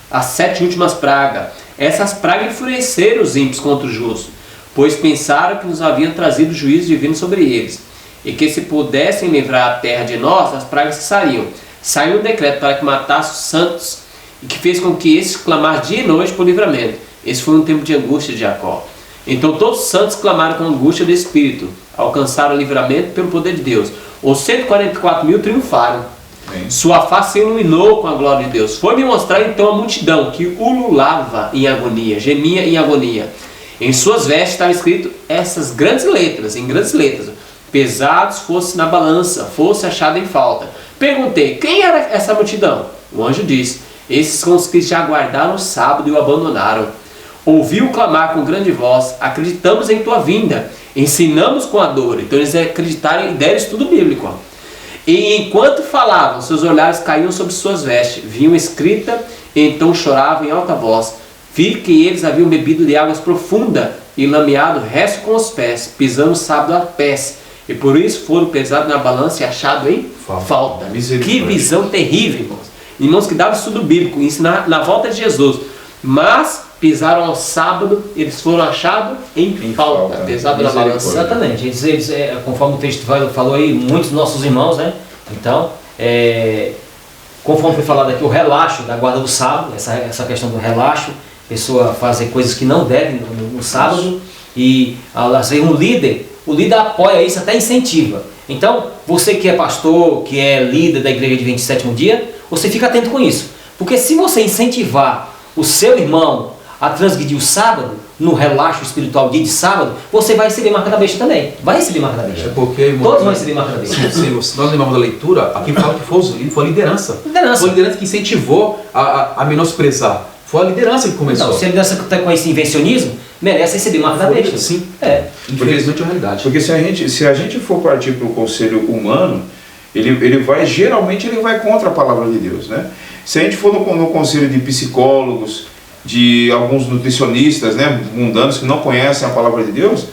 [SPEAKER 2] as 7 últimas pragas. Essas pragas enfureceram os ímpios contra o justo, pois pensaram que nos haviam trazido juízo divino sobre eles, e que se pudessem livrar a terra de nós, as pragas cessariam. Saiu um decreto para que matasse os santos, e que fez com que esses clamassem dia e noite por livramento. Esse foi um tempo de angústia de Jacó. Então todos os santos clamaram com angústia do Espírito, alcançaram o livramento pelo poder de Deus. Os 144 mil triunfaram.
[SPEAKER 5] Amém.
[SPEAKER 2] Sua face se iluminou com a glória de Deus. Foi-me mostrar então a multidão que ululava em agonia, gemia em agonia. Em suas vestes estava escrito essas grandes letras, em grandes letras: pesados fosse na balança, fosse achado em falta. Perguntei: quem era essa multidão? O anjo disse: esses são os que já aguardaram o sábado e o abandonaram. Ouviu clamar com grande voz: acreditamos em tua vinda, ensinamos com a dor. Então eles acreditaram e deram estudo bíblico. Ó. E enquanto falavam, seus olhares caíam sobre suas vestes, viam escrita, e então choravam em alta voz. Vi que eles haviam bebido de águas profundas e lameado o resto com os pés, pisando o sábado a pés, e por isso foram pesados na balança e achados em falta. Que
[SPEAKER 5] Misericórdia.
[SPEAKER 2] visão terrível, irmãos. Irmãos que davam estudo bíblico, ensinar na volta de Jesus, mas pisaram ao sábado, eles foram achados em falta,
[SPEAKER 5] falta.
[SPEAKER 2] pesado na balança.
[SPEAKER 4] Exatamente. Eles, conforme o texto falou aí, muitos dos nossos irmãos, né? Então, conforme foi falado aqui, o relaxo da guarda do sábado, essa questão do relaxo, pessoa fazer coisas que não deve no sábado, e às vezes o líder apoia isso, até incentiva. Então, você que é pastor, que é líder da igreja de 27º dia, você fica atento com isso. Porque se você incentivar o seu irmão a transgredir o sábado, no relaxo espiritual dia de sábado, você vai receber marca da besta também. Vai receber marca da besta.
[SPEAKER 3] É porque, irmão,
[SPEAKER 4] Todos vão receber marca da besta.
[SPEAKER 3] se nós lembramos da leitura, aqui fala que foi a liderança.
[SPEAKER 4] Liderança.
[SPEAKER 3] Foi a liderança que incentivou a menosprezar. Foi a liderança que começou.
[SPEAKER 4] Então, se a liderança está com esse invencionismo, merece receber marca da besta.
[SPEAKER 3] Sim.
[SPEAKER 5] Infelizmente
[SPEAKER 3] é a realidade.
[SPEAKER 5] Porque se a gente for partir para o conselho humano, geralmente ele vai contra a palavra de Deus, né? Se a gente for no conselho de psicólogos, de alguns nutricionistas, né, mundanos que não conhecem a palavra de Deus,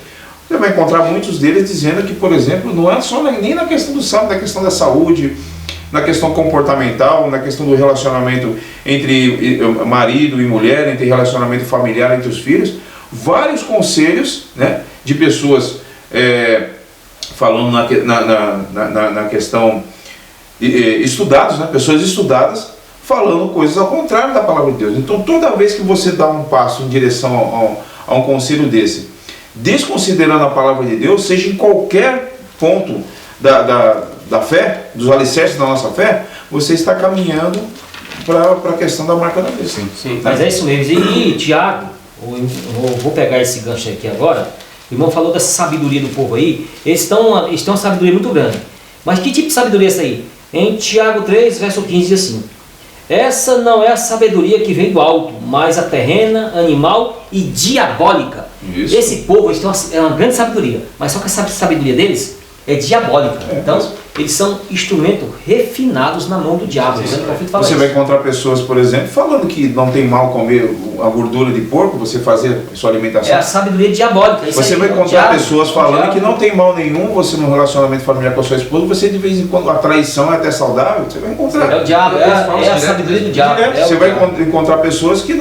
[SPEAKER 5] você vai encontrar muitos deles dizendo que, por exemplo, não é só nem na questão do sábado, na questão da saúde, na questão comportamental, na questão do relacionamento entre marido e mulher, entre relacionamento familiar entre os filhos. vários conselhos, né, de pessoas falando na questão estudados, né, pessoas estudadas falando coisas ao contrário da palavra de Deus. Então toda vez que você dá um passo em direção a um conselho desse, desconsiderando a palavra de Deus, seja em qualquer ponto da fé, dos alicerces da nossa fé, você está caminhando para a questão da marca da besta.
[SPEAKER 2] Sim.
[SPEAKER 4] Mas é isso mesmo. E Tiago, vou pegar esse gancho aqui agora. O irmão falou dessa sabedoria do povo aí. Eles têm uma sabedoria muito grande. Mas que tipo de sabedoria é essa aí? Em Tiago 3, verso 15 diz assim: essa não é a sabedoria que vem do alto, mas a terrena, animal e diabólica.
[SPEAKER 5] Isso.
[SPEAKER 4] Esse povo, eles têm uma grande sabedoria, mas só que a sabedoria deles é diabólica. Então, eles são instrumentos refinados na mão do diabo.
[SPEAKER 5] Você vai encontrar pessoas, por exemplo, falando que não tem mal comer a gordura de porco, você fazer sua alimentação.
[SPEAKER 4] É a sabedoria diabólica.
[SPEAKER 5] Você vai encontrar pessoas falando que não tem mal nenhum você no relacionamento familiar com a sua esposa, você de vez em quando, a traição é até saudável, você vai encontrar.
[SPEAKER 4] É o diabo, é a sabedoria do diabo.
[SPEAKER 5] Você vai encontrar pessoas que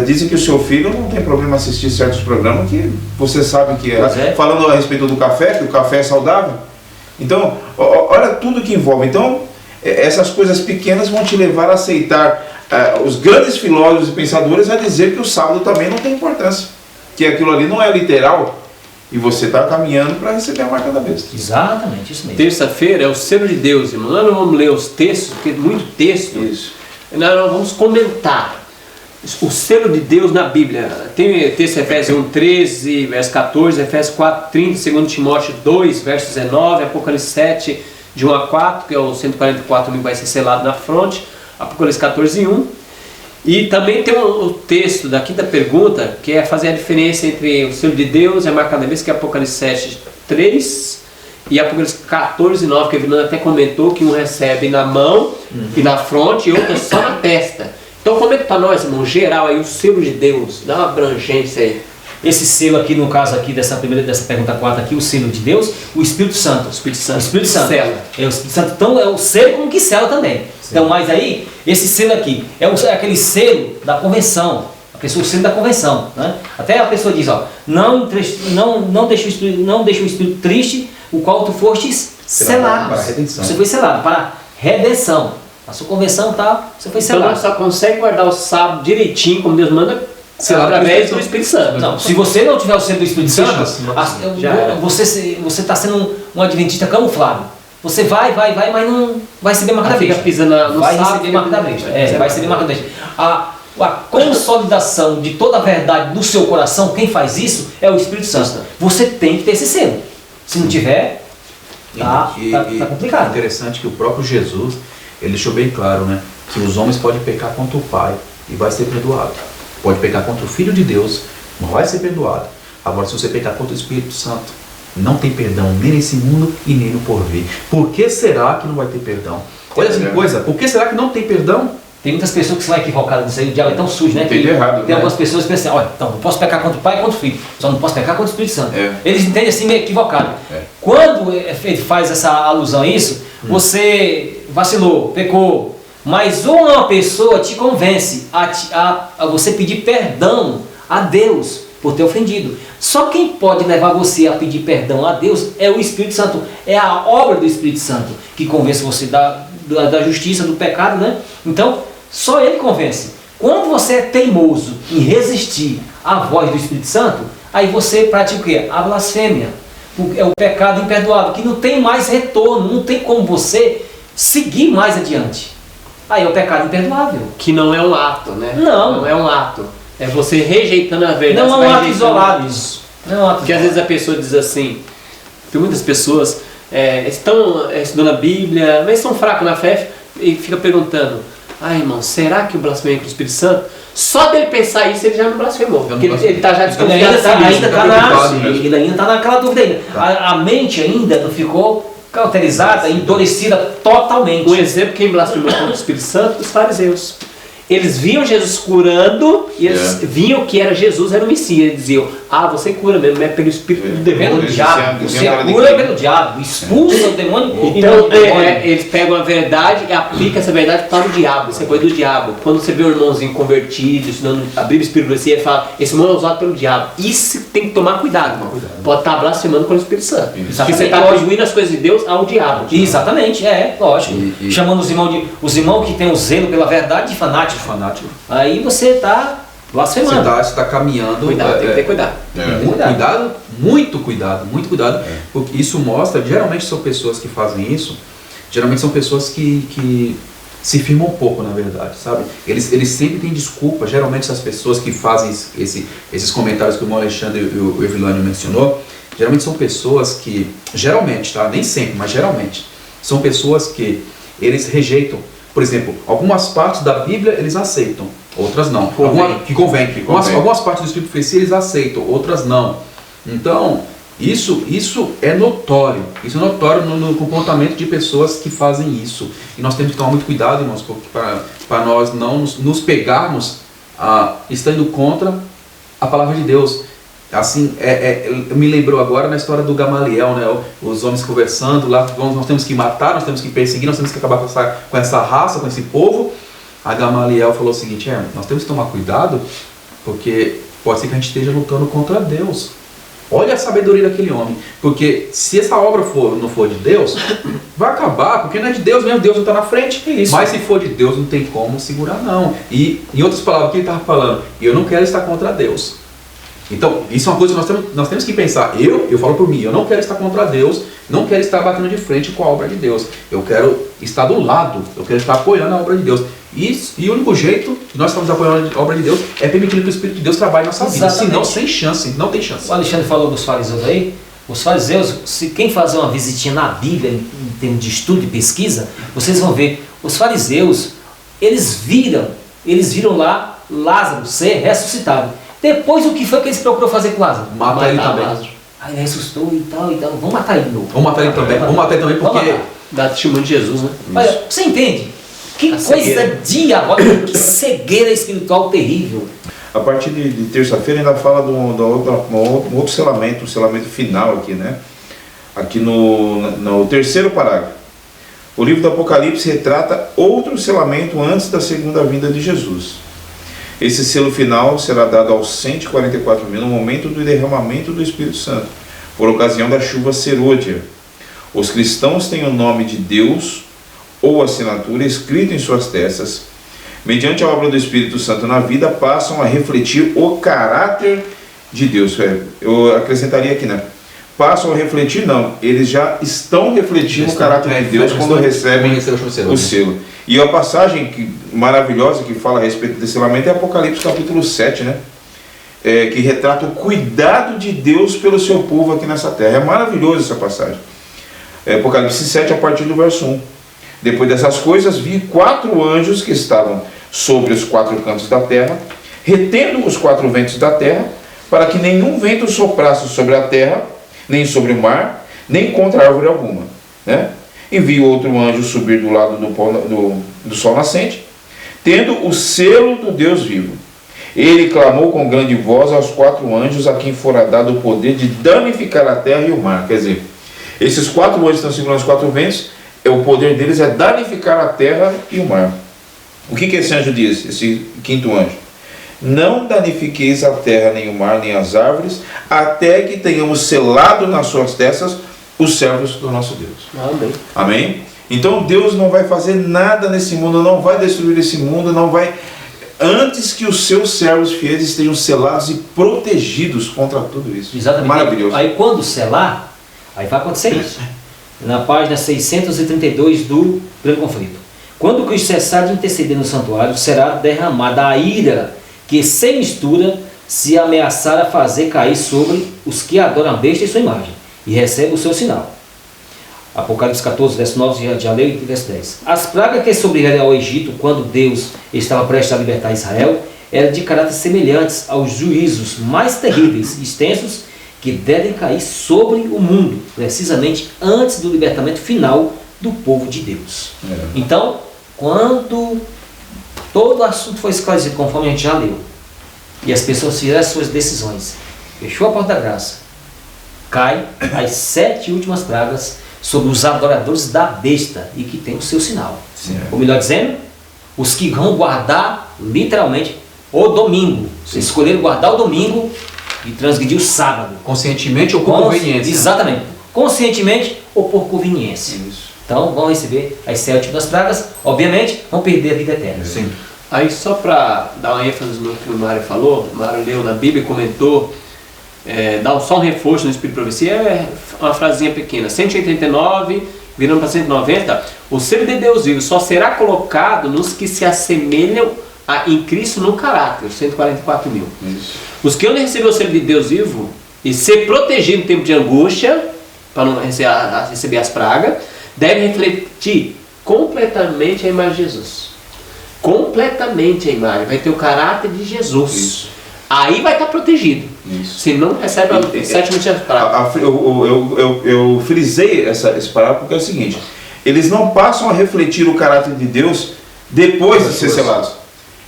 [SPEAKER 5] dizem que o seu filho não tem problema assistir certos programas que você sabe que falando a respeito do café, que o café é saudável. Então, olha tudo que envolve. Então, essas coisas pequenas vão te levar a aceitar os grandes filósofos e pensadores a dizer que o sábado também não tem importância. Que aquilo ali não é literal e você está caminhando para receber a marca da besta.
[SPEAKER 4] Exatamente, isso mesmo.
[SPEAKER 2] Terça-feira é o selo de Deus, irmão. Nós não vamos ler os textos, porque é muito texto.
[SPEAKER 5] Isso.
[SPEAKER 2] Nós vamos comentar o selo de Deus na Bíblia. Tem texto Efésios 1:13, verso 14, Efésios 4:30, 2 Timóteo 2, verso 19, Apocalipse 7, de 1 a 4, que é o 144 mil vai ser selado na fronte, Apocalipse 14:1. E também tem o texto da quinta pergunta, que é fazer a diferença entre o selo de Deus e a marca da besta, que é Apocalipse 7:3 e Apocalipse 14:9, que a Vilana até comentou que um recebe na mão e na fronte e outro só na testa. Então comenta para nós, irmão, geral aí, o selo de Deus, dá uma abrangência aí.
[SPEAKER 4] Esse selo aqui, no caso aqui dessa pergunta 4 aqui, o selo de Deus, o Espírito Santo. O Espírito Santo.
[SPEAKER 2] Sela.
[SPEAKER 4] É o Espírito Santo, então é o selo como que sela também. Sim. Então, mas aí, esse selo aqui, é aquele selo da convenção. O selo da convenção, né? Até a pessoa diz, ó, não deixa o Espírito triste, o qual tu fostes selado.
[SPEAKER 3] Para a redenção.
[SPEAKER 4] Você foi selado para a redenção. A sua convenção tá, você foi selado.
[SPEAKER 2] Então nós só consegue guardar o sábado direitinho, como Deus manda, através do Espírito Santo.
[SPEAKER 4] Não, se você não tiver o selo do Espírito Santo, você está sendo um adventista camuflado. Você vai, mas não vai receber marca da besta.
[SPEAKER 2] Fica pisando no
[SPEAKER 4] vai
[SPEAKER 2] sábado,
[SPEAKER 4] receber marca da besta. Vai receber marca da besta. A consolidação de toda a verdade do seu coração, quem faz isso é o Espírito Santo. Você tem que ter esse selo. Se não tiver, tá complicado.
[SPEAKER 3] É interessante que o próprio Jesus, ele deixou bem claro, né, que os homens podem pecar contra o Pai e vai ser perdoado. Pode pecar contra o Filho de Deus, não vai ser perdoado. Agora, se você pecar contra o Espírito Santo, não tem perdão nem nesse mundo e nem no porvir. Por que será que não vai ter perdão? Olha essa coisa, por que será que não tem perdão?
[SPEAKER 4] Tem muitas pessoas que são equivocadas nisso aí, o diabo é tão sujo, né?
[SPEAKER 5] Entendi errado,
[SPEAKER 4] tem
[SPEAKER 5] né?
[SPEAKER 4] algumas pessoas que pensam, olha, então, não posso pecar contra o Pai e contra o Filho, só não posso pecar contra o Espírito Santo. Eles entendem assim meio equivocado. Quando ele faz essa alusão a isso, você vacilou, pecou, mas uma pessoa te convence a você pedir perdão a Deus por ter ofendido. Só quem pode levar você a pedir perdão a Deus é o Espírito Santo, é a obra do Espírito Santo que convence você da justiça, do pecado, né? Então, só ele convence. Quando você é teimoso em resistir à voz do Espírito Santo, aí você pratica o quê? A blasfêmia. É o pecado imperdoável, que não tem mais retorno, não tem como você seguir mais adiante. Aí é o pecado imperdoável.
[SPEAKER 2] Que não é um ato, né?
[SPEAKER 4] Não
[SPEAKER 2] é um ato. É você rejeitando a verdade.
[SPEAKER 4] Não é um ato isolado.
[SPEAKER 2] Isso.
[SPEAKER 4] Não é um ato
[SPEAKER 2] Porque às vezes a pessoa diz assim, tem muitas pessoas estão estudando a Bíblia, mas são fracos na fé e fica perguntando, irmão, será que o blasfêmio é com o Espírito Santo? Só dele pensar isso, ele já não blasfemou. Porque ele está já desconfiado.
[SPEAKER 4] Ele ainda está naquela dúvida ainda. A mente ainda não ficou cauterizada, endurecida totalmente.
[SPEAKER 2] Um exemplo, quem blasfemou contra o Espírito Santo? Os fariseus. Eles viam Jesus curando e eles viam que era Jesus, era o Messias. Eles diziam, você cura mesmo, é pelo espírito do
[SPEAKER 4] Pelo
[SPEAKER 2] demônio.
[SPEAKER 4] diabo. Você cura pelo diabo. Expulsa o demônio.
[SPEAKER 2] Então, eles pegam a verdade e aplicam essa verdade para o diabo. Isso é coisa do diabo. Quando você vê um irmãozinho convertido, ensinando a Bíblia espiritual, ele fala, esse irmão é usado pelo diabo. Isso tem que tomar cuidado, irmão. Pode estar blasfemando com o Espírito Santo. Porque você está atribuindo as coisas de Deus ao diabo.
[SPEAKER 4] Exatamente, lógico. Chamando os irmãos que têm o zelo pela verdade de fanático. Aí você está blasfemando.
[SPEAKER 3] Você está caminhando.
[SPEAKER 2] Cuidado, tem que ter cuidado.
[SPEAKER 3] Muito cuidado. Porque isso mostra, geralmente são pessoas que fazem isso, geralmente são pessoas que se firmam um pouco, na verdade, sabe? Eles sempre têm desculpa, geralmente essas pessoas que fazem esses comentários que o irmão Alexandre e o Evilânio mencionou, geralmente são pessoas que, geralmente, tá? Nem sempre, mas geralmente, são pessoas que eles rejeitam. Por exemplo, algumas partes da Bíblia eles aceitam, outras não. Convém. Algumas partes do Espírito de Profecia eles aceitam, outras não. Então, isso é notório. Isso é notório no comportamento de pessoas que fazem isso. E nós temos que tomar muito cuidado, irmãos, para nós não nos pegarmos estando contra a palavra de Deus. Assim, me lembrou agora na história do Gamaliel, né? Os homens conversando lá, nós temos que matar, nós temos que perseguir, nós temos que acabar com essa raça, com esse povo. A Gamaliel falou o seguinte, nós temos que tomar cuidado, porque pode ser que a gente esteja lutando contra Deus. Olha a sabedoria daquele homem, porque se essa obra não for de Deus, vai acabar, porque não é de Deus mesmo, Deus não está na frente. Mas se for de Deus, não tem como segurar não. E, em outras palavras, o que ele estava falando? Eu não quero estar contra Deus. Então, isso é uma coisa que nós temos que pensar. Eu falo por mim, eu não quero estar contra Deus, não quero estar batendo de frente com a obra de Deus. Eu quero estar do lado, eu quero estar apoiando a obra de Deus. E o único jeito que nós estamos apoiando a obra de Deus é permitindo que o Espírito de Deus trabalhe na nossa vida. Senão, sem chance, não tem chance.
[SPEAKER 4] O Alexandre falou dos fariseus aí. Os fariseus, se quem fazer uma visitinha na Bíblia, em termos de estudo e pesquisa, vocês vão ver, os fariseus, eles viram lá Lázaro ser ressuscitado. Depois, o que foi que eles procurou fazer com Lázaro?
[SPEAKER 3] Matar ele também.
[SPEAKER 4] Lázaro. Aí ele ressuscitou e tal. Vamos matar ele de novo.
[SPEAKER 3] Vamos matar ele também, porque...
[SPEAKER 2] Dá testemunho de Jesus, né?
[SPEAKER 4] Olha, você entende? Que coisa diabólica, que cegueira espiritual terrível.
[SPEAKER 5] A partir de terça-feira ainda fala de um outro selamento, um selamento final aqui, né? Aqui no terceiro parágrafo. O livro do Apocalipse retrata outro selamento antes da segunda vinda de Jesus. Esse selo final será dado aos 144 mil no momento do derramamento do Espírito Santo, por ocasião da chuva serôdia. Os cristãos têm o nome de Deus ou assinatura escrito em suas testas. Mediante a obra do Espírito Santo na vida, passam a refletir o caráter de Deus. Eu acrescentaria aqui, né? Passam a refletir, não. Eles já estão refletindo o caráter de Deus quando recebem o selo. E a passagem maravilhosa que fala a respeito desse selamento é Apocalipse capítulo 7, né? Que retrata o cuidado de Deus pelo seu povo aqui nessa terra. É maravilhosa essa passagem. Apocalipse 7, a partir do verso 1. Depois dessas coisas, vi 4 anjos que estavam sobre os 4 cantos da terra, retendo os 4 ventos da terra, para que nenhum vento soprasse sobre a terra, nem sobre o mar, nem contra árvore alguma, né? E vi outro anjo subir do lado do sol nascente, tendo o selo do Deus vivo. Ele clamou com grande voz aos 4 anjos a quem fora dado o poder de danificar a terra e o mar. Quer dizer, esses 4 anjos estão segurando os 4 ventos, o poder deles é danificar a terra e o mar. O que esse anjo diz, esse 5º anjo? Não danifiqueis a terra, nem o mar, nem as árvores, até que tenhamos selado nas suas testas os servos do nosso Deus.
[SPEAKER 2] Amém.
[SPEAKER 5] Amém? Então Deus não vai fazer nada nesse mundo, não vai destruir esse mundo, não vai... Antes que os seus servos fiéis estejam selados e protegidos contra tudo isso.
[SPEAKER 4] Exatamente.
[SPEAKER 5] Maravilhoso.
[SPEAKER 4] Aí quando selar, aí vai acontecer isso. Na página 632 do Grande Conflito. Quando Cristo cessar de interceder no santuário, será derramada a ira que, sem mistura, se ameaçar a fazer cair sobre os que adoram a besta e sua imagem, e recebem o seu sinal. Apocalipse 14, verso 9, já leu, e verso 10. As pragas que sobreviveram ao Egito, quando Deus estava prestes a libertar Israel, eram de caráter semelhantes aos juízos mais terríveis e extensos que devem cair sobre o mundo, precisamente antes do libertamento final do povo de Deus. Então, quando todo o assunto foi esclarecido, conforme a gente já leu. E as pessoas fizeram as suas decisões. Fechou a porta da graça. Cai as 7 últimas pragas sobre os adoradores da besta e que tem o seu sinal. Ou melhor dizendo, os que vão guardar literalmente o domingo. Vocês escolheram guardar o domingo e transgredir o sábado.
[SPEAKER 3] Conscientemente ou por conveniência?
[SPEAKER 4] Exatamente. Conscientemente ou por conveniência. Isso. Então vão receber as 7 últimas pragas, obviamente vão perder a vida eterna.
[SPEAKER 3] Sim.
[SPEAKER 2] Aí só para dar uma ênfase no que o Mário falou, o Mário leu na Bíblia e comentou, dá só um reforço no Espírito de Profecia, é uma frasinha pequena, 189, virando para 190, o selo de Deus vivo só será colocado nos que se assemelham em Cristo no caráter, 144 mil.
[SPEAKER 5] Isso.
[SPEAKER 2] Os que onde receber o selo de Deus vivo e ser protegido no tempo de angústia, para não receber as pragas, devem refletir completamente a imagem de Jesus. Completamente a imagem, vai ter o caráter de Jesus.
[SPEAKER 5] Isso.
[SPEAKER 2] Aí vai estar protegido.
[SPEAKER 5] Isso.
[SPEAKER 2] Se não recebe a 7 últimas pragas.
[SPEAKER 5] Eu frisei esse parágrafo porque é o seguinte: eles não passam a refletir o caráter de Deus depois de ser selados.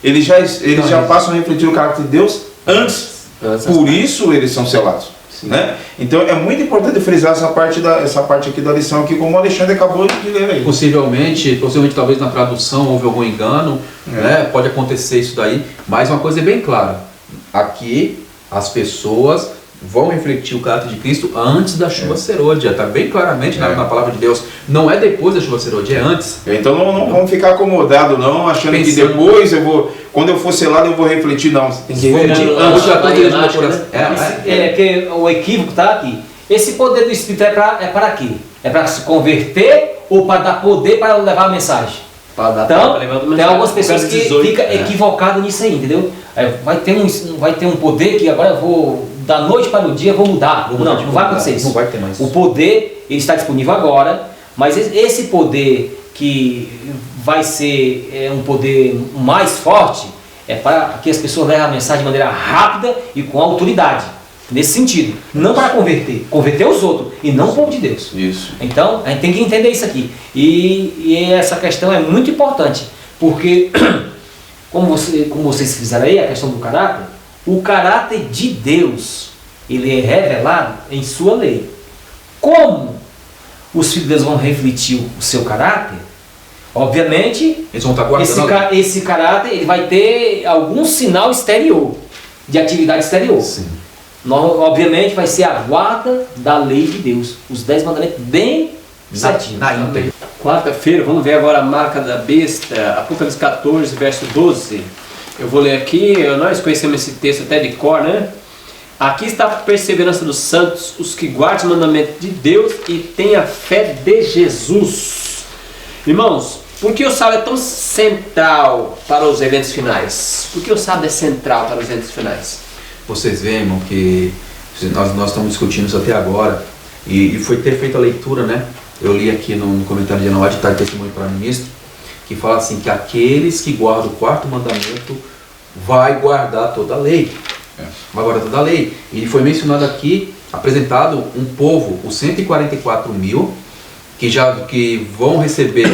[SPEAKER 5] Eles já passam a refletir o caráter de Deus antes. Por isso eles são selados. Né? Então é muito importante frisar essa parte aqui da lição, aqui, como o Alexandre acabou de ler aí.
[SPEAKER 3] Possivelmente talvez na tradução houve algum engano, né? Pode acontecer isso daí, mas uma coisa é bem clara: aqui as pessoas vão refletir o caráter de Cristo antes da chuva serôdia, está bem claramente na palavra de Deus. Não é depois da chuva serôdia, é antes.
[SPEAKER 5] Então não vamos ficar acomodados não, achando que depois quando eu for selado eu vou refletir. Não, você tem que refletir antes.
[SPEAKER 4] Que o equívoco está aqui. Esse poder do Espírito é para quê? É para se converter ou para dar poder para levar a mensagem? Então, tem algumas pessoas que ficam equivocadas nisso aí, entendeu? Vai ter um poder que agora eu vou, da noite para o dia, eu vou mudar. Não vai acontecer isso.
[SPEAKER 3] Não vai ter mais.
[SPEAKER 4] O poder, ele está disponível agora, mas esse poder que vai ser um poder mais forte, é para que as pessoas levem a mensagem de maneira rápida e com autoridade. Nesse sentido, não para converter os outros e não o povo de Deus.
[SPEAKER 5] Isso.
[SPEAKER 4] Então, a gente tem que entender isso aqui. E essa questão é muito importante, porque, como vocês fizeram aí, a questão do caráter, o caráter de Deus, ele é revelado em sua lei. Como os filhos de Deus vão refletir o seu caráter? Obviamente,
[SPEAKER 3] eles vão estar guardando
[SPEAKER 4] esse caráter ele vai ter algum sinal exterior, de atividade exterior.
[SPEAKER 3] Sim.
[SPEAKER 4] Obviamente vai ser a guarda da lei de Deus, os 10 mandamentos bem certinho.
[SPEAKER 2] Quarta-feira, vamos ver agora a marca da besta, Apocalipse 14, verso 12. Eu vou ler aqui, nós conhecemos esse texto até de cor, né? Aqui está a perseverança dos santos, os que guardam o mandamento de Deus e têm a fé de Jesus. Irmãos, por que o sábado é tão central para os eventos finais? Por que o sábado é central para os eventos finais?
[SPEAKER 3] Vocês veem, irmão, que nós estamos discutindo isso até agora e foi ter feito a leitura, né? Eu li aqui no comentário de Ana de tarde, testemunho para o ministro, que fala assim, que aqueles que guardam o 4º mandamento vai guardar toda a lei. Vai guardar toda a lei. E foi mencionado aqui, apresentado um povo, os 144 mil, que vão receber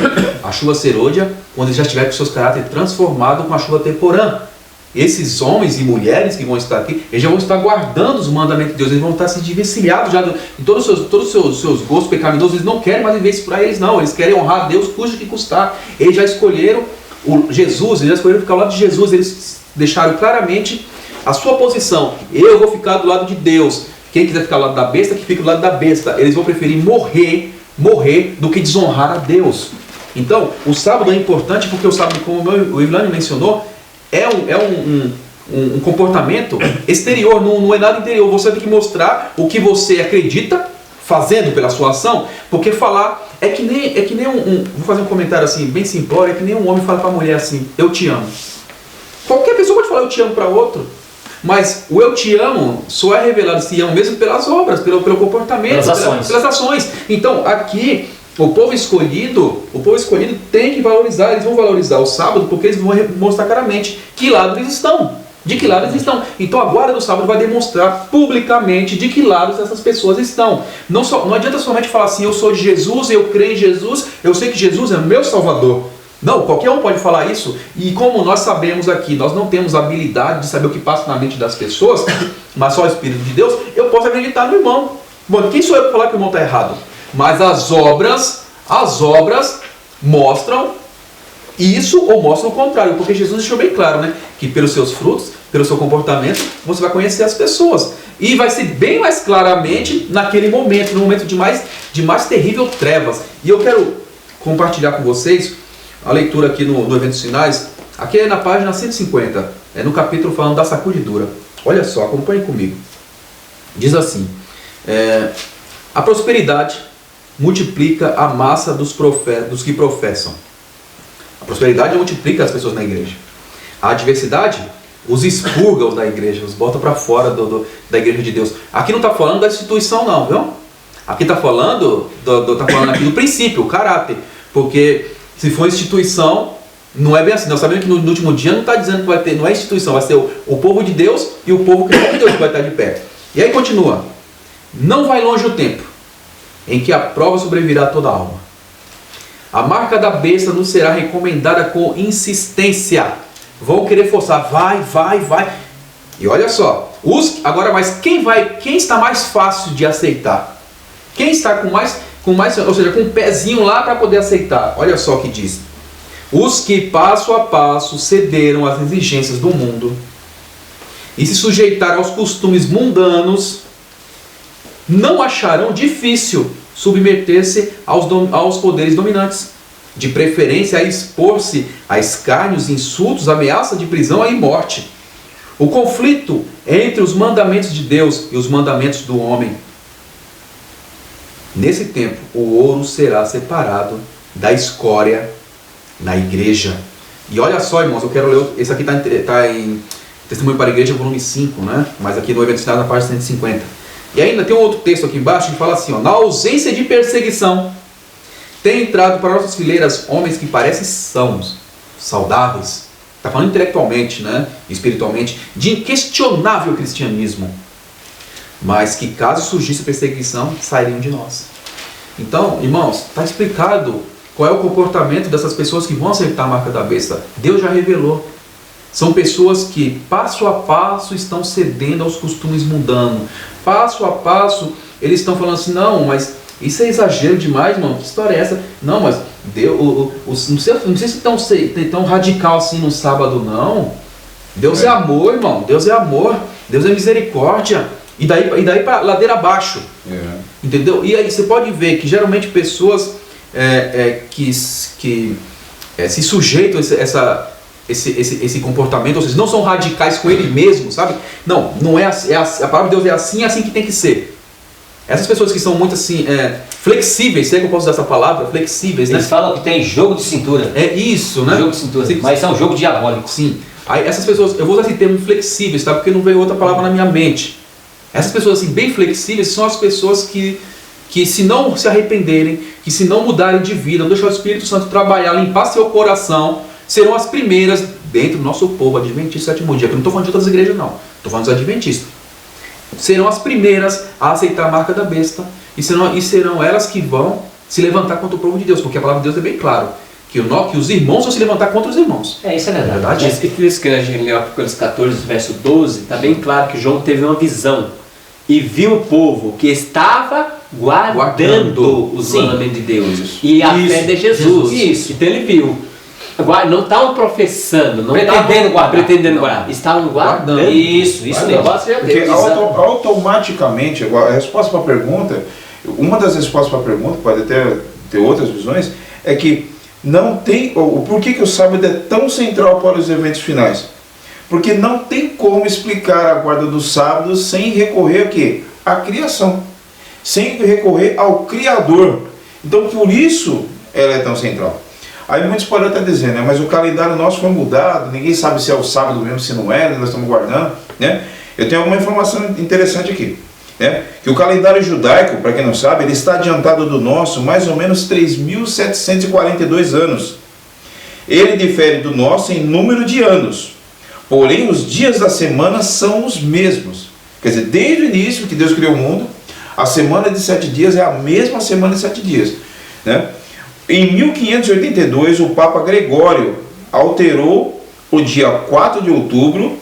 [SPEAKER 3] a chuva serôdia quando eles já estiverem com seus caráteres transformados com a chuva temporã. Esses homens e mulheres que vão estar aqui, eles já vão estar guardando os mandamentos de Deus, eles vão estar se desvencilhados já em todos os seus gostos pecaminosos. Eles não querem mais viver isso para eles, não. Eles querem honrar a Deus, custe o que custar. Eles já escolheram Jesus, eles já escolheram ficar ao lado de Jesus. Eles deixaram claramente a sua posição. Eu vou ficar do lado de Deus. Quem quiser ficar do lado da besta, que fique do lado da besta. Eles vão preferir morrer do que desonrar a Deus. Então, o sábado é importante porque o sábado, como o Ivilânio mencionou, é um comportamento exterior, não é nada interior. Você tem que mostrar o que você acredita fazendo pela sua ação, porque falar é que nem vou fazer um comentário assim bem simplório, é que nem um homem fala para a mulher assim, eu te amo. Qualquer pessoa pode falar eu te amo para outro, mas o eu te amo só é revelado se amo mesmo pelas obras, pelo comportamento, pelas ações. Então aqui o povo escolhido tem que valorizar, eles vão valorizar o sábado porque eles vão mostrar claramente que lado eles estão, de que lado eles estão. Então a guarda do sábado vai demonstrar publicamente de que lado essas pessoas estão. Não adianta somente falar assim, eu sou de Jesus, eu creio em Jesus, eu sei que Jesus é meu Salvador. Não, qualquer um pode falar isso. E como nós sabemos aqui, nós não temos a habilidade de saber o que passa na mente das pessoas, mas só o Espírito de Deus, eu posso acreditar no irmão. Bom, quem sou eu para falar que o irmão está errado? Mas as obras mostram isso ou mostram o contrário, porque Jesus deixou bem claro, né? Que pelos seus frutos, pelo seu comportamento, você vai conhecer as pessoas. E vai ser bem mais claramente naquele momento, no momento de mais terrível trevas. E eu quero compartilhar com vocês a leitura aqui no Eventos Finais. Aqui é na página 150, é no capítulo falando da sacudidura. Olha só, acompanhe comigo. Diz assim: a prosperidade multiplica a massa dos que professam. A prosperidade multiplica as pessoas na igreja. A adversidade os expurga da igreja, os bota para fora da igreja de Deus. Aqui não está falando da instituição não, viu? Aqui está falando, aqui do princípio, o caráter. Porque se for instituição, não é bem assim. Nós sabemos que no último dia não está dizendo que vai ter, não é instituição, vai ser o povo de Deus e o povo que é de Deus que vai estar de pé. E aí continua: não vai longe o tempo em que a prova sobrevirá a toda a alma. A marca da besta nos será recomendada com insistência. Vão querer forçar, vai. E olha só, agora, mas quem está mais fácil de aceitar? Quem está com mais, ou seja, com um pezinho lá para poder aceitar? Olha só o que diz: os que passo a passo cederam às exigências do mundo e se sujeitaram aos costumes mundanos, não acharão difícil submeter-se aos poderes dominantes, de preferência a expor-se a escárnios, insultos, ameaça de prisão e morte. O conflito entre os mandamentos de Deus e os mandamentos do homem. Nesse tempo, o ouro será separado da escória na igreja. E olha só, irmãos, eu quero ler, esse aqui está em Testemunho para a Igreja, volume 5, né? Mas aqui no Evento Final, na página 150. E ainda tem um outro texto aqui embaixo que fala assim, ó: na ausência de perseguição, tem entrado para nossas fileiras homens que parecem sãos, saudáveis, está falando intelectualmente, né? Espiritualmente, de inquestionável cristianismo, mas que caso surgisse perseguição, sairiam de nós. Então, irmãos, está explicado qual é o comportamento dessas pessoas que vão aceitar a marca da besta. Deus já revelou. São pessoas que, passo a passo, estão cedendo aos costumes mundanos. Passo a passo, eles estão falando assim: não, mas isso é exagero demais, irmão. Que história é essa? Não, mas Deus, não sei se tão radical assim no sábado, não. Deus é amor, irmão. Deus é amor. Deus é misericórdia. E daí para ladeira abaixo. Entendeu? E aí você pode ver que geralmente pessoas que se sujeitam a esse comportamento, ou seja, não são radicais com ele mesmo, sabe? Não é a palavra de Deus é assim que tem que ser. Essas pessoas que são muito assim, flexíveis, sei que eu posso usar essa palavra, flexíveis,
[SPEAKER 4] Eles
[SPEAKER 3] né?
[SPEAKER 4] falam que tem jogo de cintura.
[SPEAKER 3] É isso, né?
[SPEAKER 4] Jogo de cintura,
[SPEAKER 3] Sim.
[SPEAKER 4] mas é um jogo diabólico.
[SPEAKER 3] Sim. Aí essas pessoas, eu vou usar esse termo flexíveis, tá? Porque não veio outra palavra na minha mente. Essas pessoas assim, bem flexíveis, são as pessoas que se não se arrependerem, que se não mudarem de vida, deixar o Espírito Santo trabalhar, limpar seu coração, serão as primeiras dentro do nosso povo adventista sétimo dia. Eu não estou falando de outras igrejas, não. Estou falando dos adventistas. Serão as primeiras a aceitar a marca da besta e serão elas que vão se levantar contra o povo de Deus, porque a palavra de Deus é bem claro que os irmãos vão se levantar contra os irmãos.
[SPEAKER 4] Isso é verdade.
[SPEAKER 3] verdade?
[SPEAKER 2] Mas isso que a gente leu Apocalipse 14, verso 12, está bem claro que João teve uma visão e viu o povo que estava guardando os mandamentos de Deus e a fé de Jesus.
[SPEAKER 4] Isso.
[SPEAKER 2] Então ele viu. Agora, não estavam professando, não
[SPEAKER 4] Pretendendo guardar.
[SPEAKER 2] estavam guardando.
[SPEAKER 4] Isso mesmo.
[SPEAKER 5] Porque automaticamente, a resposta para a pergunta, uma das respostas para a pergunta, pode até ter outras visões, é que não tem, por que o sábado é tão central para os eventos finais? Porque não tem como explicar a guarda dos sábados sem recorrer a quê? À criação, sem recorrer ao Criador. Então por isso ela é tão central. Aí muitos podem estar dizendo, né, mas o calendário nosso foi mudado, ninguém sabe se é o sábado mesmo, se não é, nós estamos guardando, né? Eu tenho alguma informação interessante aqui, né? Que o calendário judaico, para quem não sabe, ele está adiantado do nosso mais ou menos 3.742 anos. Ele difere do nosso em número de anos, porém os dias da semana são os mesmos. Quer dizer, desde o início que Deus criou o mundo, a semana de 7 dias é a mesma semana de 7 dias, né? Em 1582, o Papa Gregório alterou o dia 4 de outubro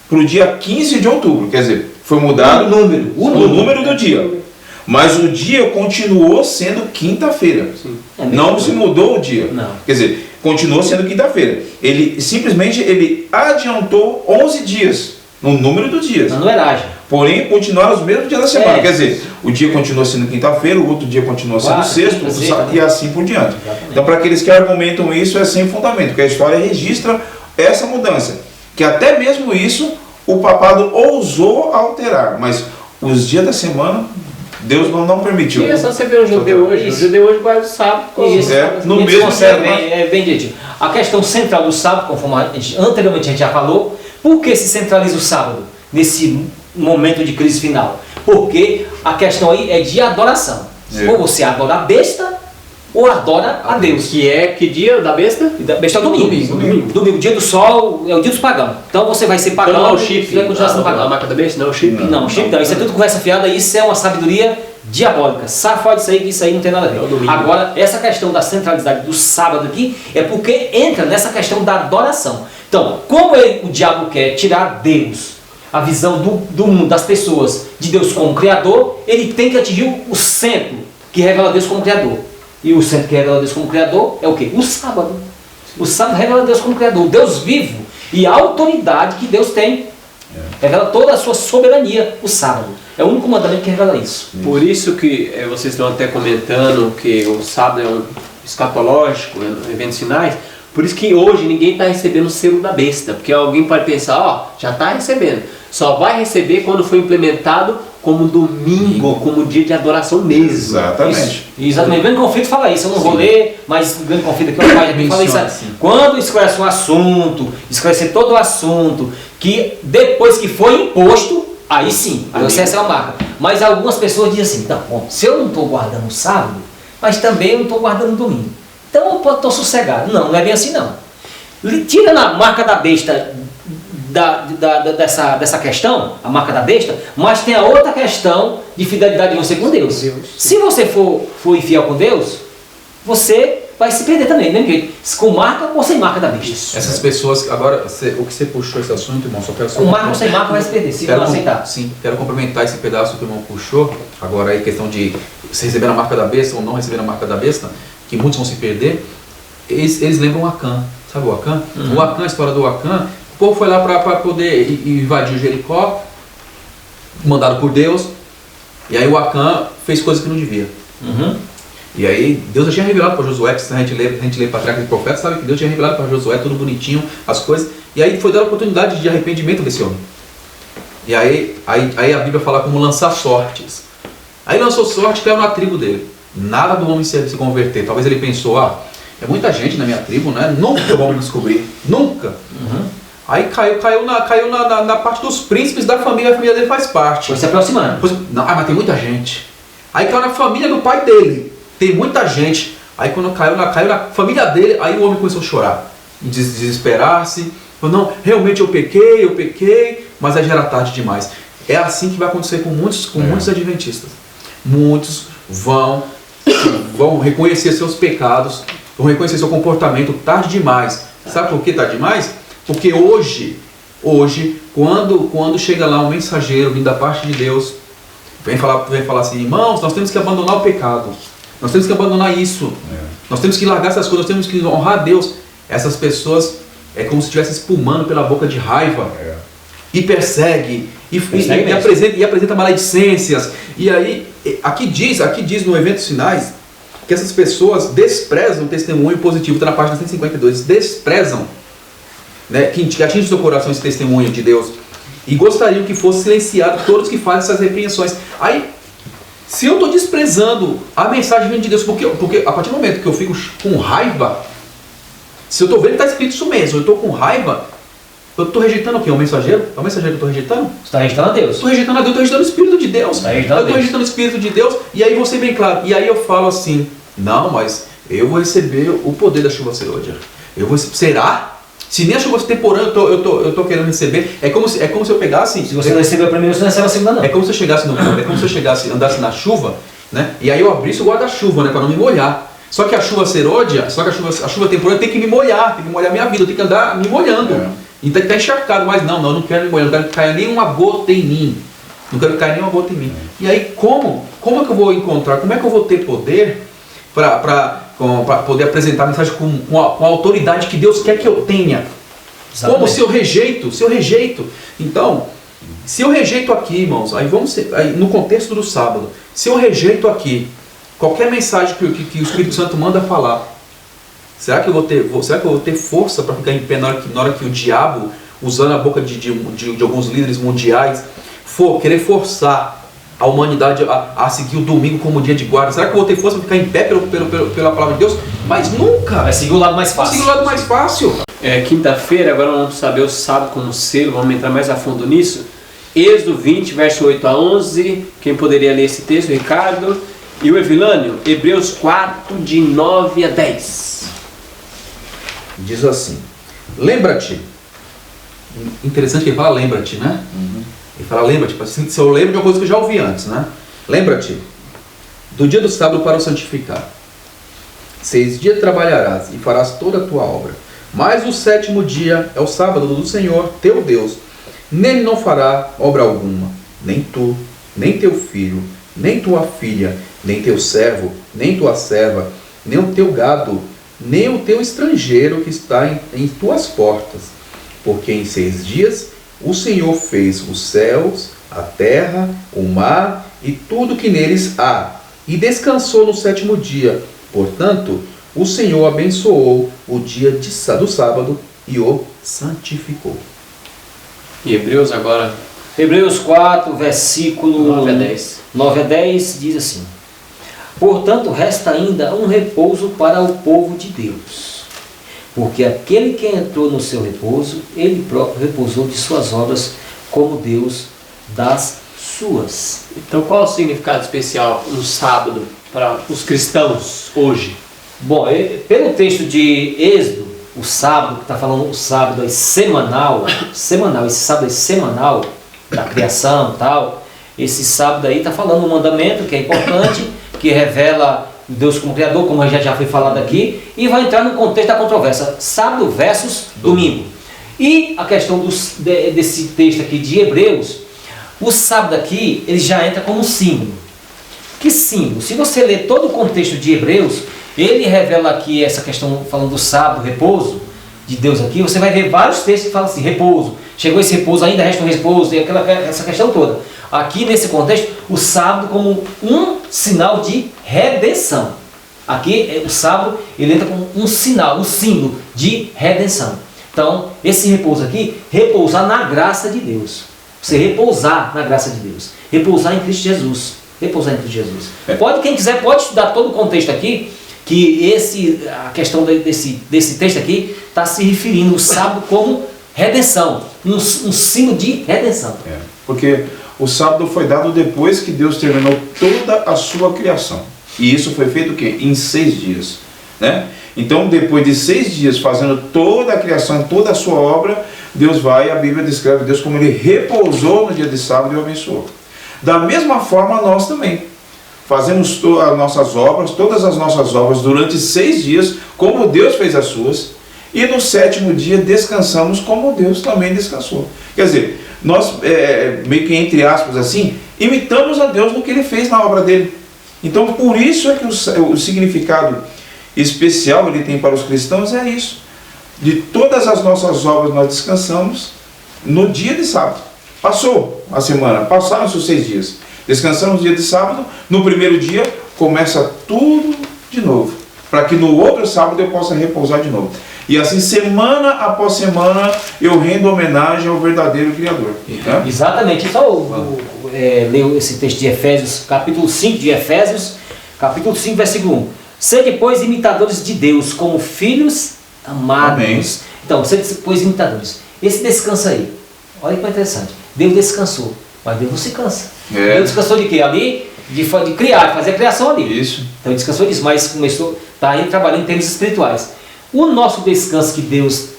[SPEAKER 5] para o dia 15 de outubro. Quer dizer, foi mudado o número do dia. Mas o dia continuou sendo quinta-feira. Não se mudou o dia.
[SPEAKER 4] Não.
[SPEAKER 5] Quer dizer, continuou sendo quinta-feira. Ele simplesmente adiantou 11 dias no número dos dias.
[SPEAKER 4] Na numeragem.
[SPEAKER 5] Porém, continuaram os mesmos dias da semana.
[SPEAKER 4] É.
[SPEAKER 5] Quer dizer, o dia continua sendo quinta-feira, o outro dia continua sendo
[SPEAKER 4] Quarta,
[SPEAKER 5] sexta,
[SPEAKER 4] quinta, sexta,
[SPEAKER 5] e assim por diante.
[SPEAKER 4] Exatamente.
[SPEAKER 5] Então, para aqueles que argumentam isso, é sem fundamento, porque a história registra essa mudança. Que até mesmo isso, o papado ousou alterar, mas os dias da semana, Deus não permitiu.
[SPEAKER 2] E é só você ver o judeu hoje. O judeu hoje guarda o sábado.
[SPEAKER 4] Isso.
[SPEAKER 5] No
[SPEAKER 4] Eles
[SPEAKER 5] mesmo
[SPEAKER 4] conseguem,
[SPEAKER 5] dia,
[SPEAKER 4] bem direitinho. A questão central do sábado, conforme anteriormente a gente já falou, por que se centraliza o sábado nesse momento de crise final? Porque a questão aí é de adoração. Ou você adora a besta, ou adora a Deus.
[SPEAKER 2] Que é que dia da besta?
[SPEAKER 4] Da besta é o domingo. Domingo, dia do sol, é o dia dos pagãos. Então você vai ser pagão,
[SPEAKER 2] Então não é o chip.
[SPEAKER 4] você vai continuar sendo
[SPEAKER 2] A
[SPEAKER 4] pagão.
[SPEAKER 2] marca da besta? Não é o chip?
[SPEAKER 4] Não, chip não. Isso é tudo conversa fiada, isso é uma sabedoria diabólica. Sai fora disso aí, que isso aí não tem nada a
[SPEAKER 2] É o
[SPEAKER 4] ver.
[SPEAKER 2] domingo.
[SPEAKER 4] Agora, essa questão da centralidade do sábado aqui é porque entra nessa questão da adoração. Então, como o diabo quer tirar Deus, a visão do mundo, das pessoas, de Deus como Criador, ele tem que atingir o centro que revela Deus como Criador. E o centro que revela Deus como Criador é o quê? O sábado. O sábado revela Deus como Criador, o Deus vivo e a autoridade que Deus tem. Revela toda a sua soberania, o sábado. É o único mandamento que revela isso.
[SPEAKER 2] Por isso que vocês estão até comentando que o sábado é um escatológico, eventos finais. Por isso que hoje ninguém está recebendo o selo da besta. Porque alguém pode pensar, ó, já está recebendo. Só vai receber quando for implementado como domingo, como dia de adoração mesmo.
[SPEAKER 5] Exatamente.
[SPEAKER 4] Exatamente. O Grande Conflito fala isso. Eu não vou ler, mas o Grande Conflito aqui fala isso.
[SPEAKER 3] Menciona, sim.
[SPEAKER 4] Quando esclarece um assunto, esclarecer todo o assunto, que depois que foi imposto, aí sim, aí você recebe a marca. Mas algumas pessoas dizem assim, tá bom, se eu não estou guardando o sábado, mas também eu não estou guardando o domingo. Então eu estou sossegado. Não, não é bem assim não. Tira na marca da besta dessa questão, a marca da besta, mas tem a outra questão de fidelidade de você com Deus. Se você for infiel com Deus, você vai se perder também, mesmo jeito. Com marca ou sem marca da besta.
[SPEAKER 3] Essas pessoas, agora, o que você puxou esse assunto, irmão, só quero
[SPEAKER 4] Com marca ou sem marca vai se perder, se não aceitar.
[SPEAKER 3] Sim, quero complementar esse pedaço que o irmão puxou, agora aí questão de se receber a marca da besta ou não receber a marca da besta, que muitos vão se perder, eles lembram o Acã, sabe o Acã? O Acã, a história do Acã, o povo foi lá para poder invadir Jericó, mandado por Deus, e aí o Acã fez coisas que não devia. E aí Deus já tinha revelado para Josué, que se a gente lê para trás do profeta, sabe que Deus tinha revelado para Josué tudo bonitinho, as coisas, e aí foi dada a oportunidade de arrependimento desse homem. E aí a Bíblia fala como lançar sortes. Aí lançou sorte, caiu na tribo dele. Nada do homem se converter. Talvez ele pensou, é muita gente na minha tribo, né? Nunca vão me descobrir. Nunca. Aí caiu na parte dos príncipes da família, a família dele faz parte.
[SPEAKER 4] Foi se aproximando.
[SPEAKER 3] Mas tem muita gente. Aí caiu na família do pai dele. Tem muita gente. Aí quando caiu na família dele, aí o homem começou a chorar. Desesperar-se. Falou, não, realmente eu pequei, mas aí já era tarde demais. É assim que vai acontecer com muitos adventistas. Muitos vão reconhecer seus pecados, vão reconhecer seu comportamento tarde demais. Sabe por que tarde demais? Porque hoje, quando chega lá um mensageiro vindo da parte de Deus, vem falar assim, irmãos, nós temos que abandonar o pecado, nós temos que abandonar isso, nós temos que largar essas coisas, nós temos que honrar a Deus. Essas pessoas é como se estivesse espumando pela boca de raiva, e persegue, e apresenta maledicências. E aí, aqui diz no Eventos Finais, que essas pessoas desprezam o testemunho positivo, está na página 152, desprezam, né, que atinge o seu coração esse testemunho de Deus, e gostariam que fosse silenciado todos que fazem essas repreensões. Aí, se eu estou desprezando a mensagem vindo de Deus, porque a partir do momento que eu fico com raiva, se eu estou vendo que está escrito isso mesmo, eu estou com raiva, eu estou rejeitando o quê? O mensageiro? É o mensageiro que eu estou rejeitando?
[SPEAKER 4] Você está rejeitando a Deus.
[SPEAKER 3] Estou rejeitando a Deus, estou rejeitando o Espírito de Deus.
[SPEAKER 4] Tá
[SPEAKER 3] Eu estou rejeitando o Espírito de Deus, e aí você bem claro. E aí eu falo assim, não, mas eu vou receber o poder da chuva serôdia. Será? Se nem a chuva temporânea eu tô querendo receber, é como se eu pegasse...
[SPEAKER 4] Se você não recebeu a primeira, você não recebe a segunda não.
[SPEAKER 3] É como se eu andasse na chuva, né? E aí eu abrisse o guarda-chuva, né? Para não me molhar. Só que a chuva serôdia, a chuva temporária tem que me molhar minha vida, eu tenho que andar me molhando. Então está encharcado, mas não, eu não quero me molhar, não quero que caia nenhuma gota em mim. Não quero que caia nenhuma gota em mim. E aí como é que eu vou encontrar, como é que eu vou ter poder para poder apresentar a mensagem com a autoridade que Deus quer que eu tenha?
[SPEAKER 4] Exatamente.
[SPEAKER 3] Como se eu rejeito. Então, se eu rejeito aqui, irmãos, aí no contexto do sábado, se eu rejeito aqui qualquer mensagem que o Espírito Santo manda falar, será que eu vou ter força para ficar em pé na hora que o diabo, usando a boca de alguns líderes mundiais, querer forçar a humanidade a seguir o domingo como dia de guarda? Será que eu vou ter força para ficar em pé pela palavra de Deus? Mas nunca!
[SPEAKER 4] Vai seguir o lado mais fácil.
[SPEAKER 3] Seguir o lado mais fácil.
[SPEAKER 2] Quinta-feira, agora nós vamos saber o sábado como selo, vamos entrar mais a fundo nisso. Êxodo 20, verso 8 a 11. Quem poderia ler esse texto? Ricardo. E o Evilânio, Hebreus 4, de 9 a 10.
[SPEAKER 3] Diz assim: lembra-te. Interessante que ele fala lembra-te, né? Ele fala lembra-te, assim, se eu lembro de uma coisa que eu já ouvi antes, né? Lembra-te do dia do sábado para o santificar. 6 dias trabalharás e farás toda a tua obra. Mas o 7º dia é o sábado do Senhor teu Deus. Nele não fará obra alguma, nem tu, nem teu filho, nem tua filha, nem teu servo, nem tua serva, nem o teu gado, nem o teu estrangeiro que está em tuas portas. Porque em 6 dias o Senhor fez os céus, a terra, o mar e tudo que neles há, e descansou no 7º dia. Portanto, o Senhor abençoou o dia do sábado e o santificou.
[SPEAKER 2] E Hebreus agora,
[SPEAKER 4] Hebreus 4, versículo
[SPEAKER 2] 9 a 10.
[SPEAKER 4] 9 a 10 diz assim: portanto, resta ainda um repouso para o povo de Deus, porque aquele que entrou no seu repouso, ele próprio repousou de suas obras, como Deus das suas.
[SPEAKER 2] Então qual é o significado especial no sábado para os cristãos hoje?
[SPEAKER 4] Bom, pelo texto de Êxodo, o sábado, que está falando o sábado é semanal, esse sábado é semanal, da criação e tal, esse sábado aí está falando um mandamento que é importante, que revela Deus como Criador, como já foi falado aqui, e vai entrar no contexto da controvérsia, sábado versus domingo. E a questão desse texto aqui de Hebreus, o sábado aqui, ele já entra como símbolo. Que símbolo? Se você ler todo o contexto de Hebreus, ele revela aqui essa questão, falando do sábado, repouso de Deus aqui, você vai ver vários textos que falam assim, repouso, chegou esse repouso, ainda resta um repouso, e essa questão toda. Aqui nesse contexto, o sábado como um sinal de redenção. Aqui o sábado, ele entra como um sinal, um símbolo de redenção. Então, esse repouso aqui, repousar na graça de Deus. Você repousar na graça de Deus. Repousar em Cristo Jesus. Repousar em Cristo Jesus. Quem quiser pode estudar todo o contexto aqui, que a questão desse texto aqui está se referindo ao sábado como redenção, um símbolo de redenção.
[SPEAKER 5] Porque o sábado foi dado depois que Deus terminou toda a sua criação. E isso foi feito o quê? Em 6 dias. Né? Então, depois de 6 dias fazendo toda a criação, toda a sua obra, a Bíblia descreve Deus como ele repousou no dia de sábado e o abençoou. Da mesma forma, nós também fazemos as nossas obras, todas as nossas obras durante 6 dias, como Deus fez as suas, e no 7º dia descansamos como Deus também descansou. Quer dizer, nós, meio que entre aspas assim, imitamos a Deus no que ele fez na obra dele. Então, por isso é que o significado especial ele tem para os cristãos é isso. De todas as nossas obras nós descansamos no dia de sábado. Passou a semana, passaram-se os 6 dias. Descansamos no dia de sábado, no primeiro dia começa tudo de novo, para que no outro sábado eu possa repousar de novo. E assim, semana após semana, eu rendo homenagem ao verdadeiro Criador. Né?
[SPEAKER 4] Exatamente. Então, leio esse texto de Efésios, capítulo 5 de Efésios, capítulo 5, versículo 1. Sede, pois, imitadores de Deus, como filhos amados. Amém. Então, sede, pois, imitadores. Esse descanso aí, olha que interessante. Deus descansou, mas Deus não se cansa. Deus descansou de quê? Ali, de criar, de fazer a criação ali. Isso. Então ele descansou disso, mas começou, está aí trabalhando em termos espirituais. O nosso descanso que Deus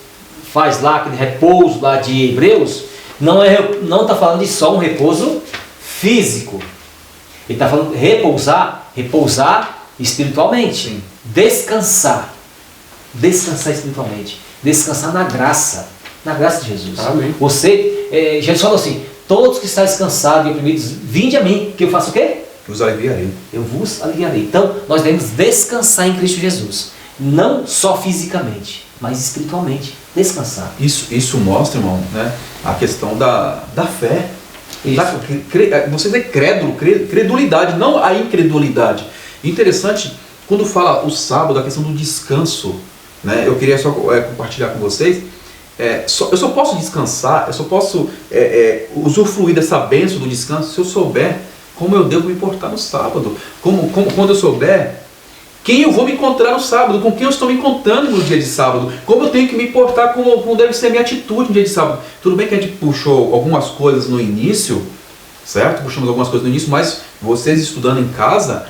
[SPEAKER 4] faz lá, aquele repouso lá de Hebreus, não está falando de só um repouso físico. Ele está falando de repousar espiritualmente. Sim. descansar. Descansar espiritualmente. Descansar na graça de Jesus.
[SPEAKER 2] Amém.
[SPEAKER 4] Você, Jesus falou assim, todos que estáis cansados e oprimidos, vinde a mim, que eu faço o quê?
[SPEAKER 3] Os aliviarei.
[SPEAKER 4] Eu vos aliviarei. Então, nós devemos descansar em Cristo Jesus. Não só fisicamente, mas espiritualmente. Descansar.
[SPEAKER 3] Isso mostra, irmão, né, a questão da fé.
[SPEAKER 4] Isso.
[SPEAKER 3] Você é crédulo, credulidade, não a incredulidade. Interessante, quando fala o sábado, a questão do descanso, né, eu queria só compartilhar com vocês, eu só posso descansar, eu só posso usufruir dessa bênção do descanso se eu souber como eu devo me portar no sábado, quando eu souber quem eu vou me encontrar no sábado, com quem eu estou me encontrando no dia de sábado, como eu tenho que me portar, como deve ser a minha atitude no dia de sábado. Tudo bem que a gente puxou algumas coisas no início, certo? Puxamos algumas coisas no início, mas vocês estudando em casa,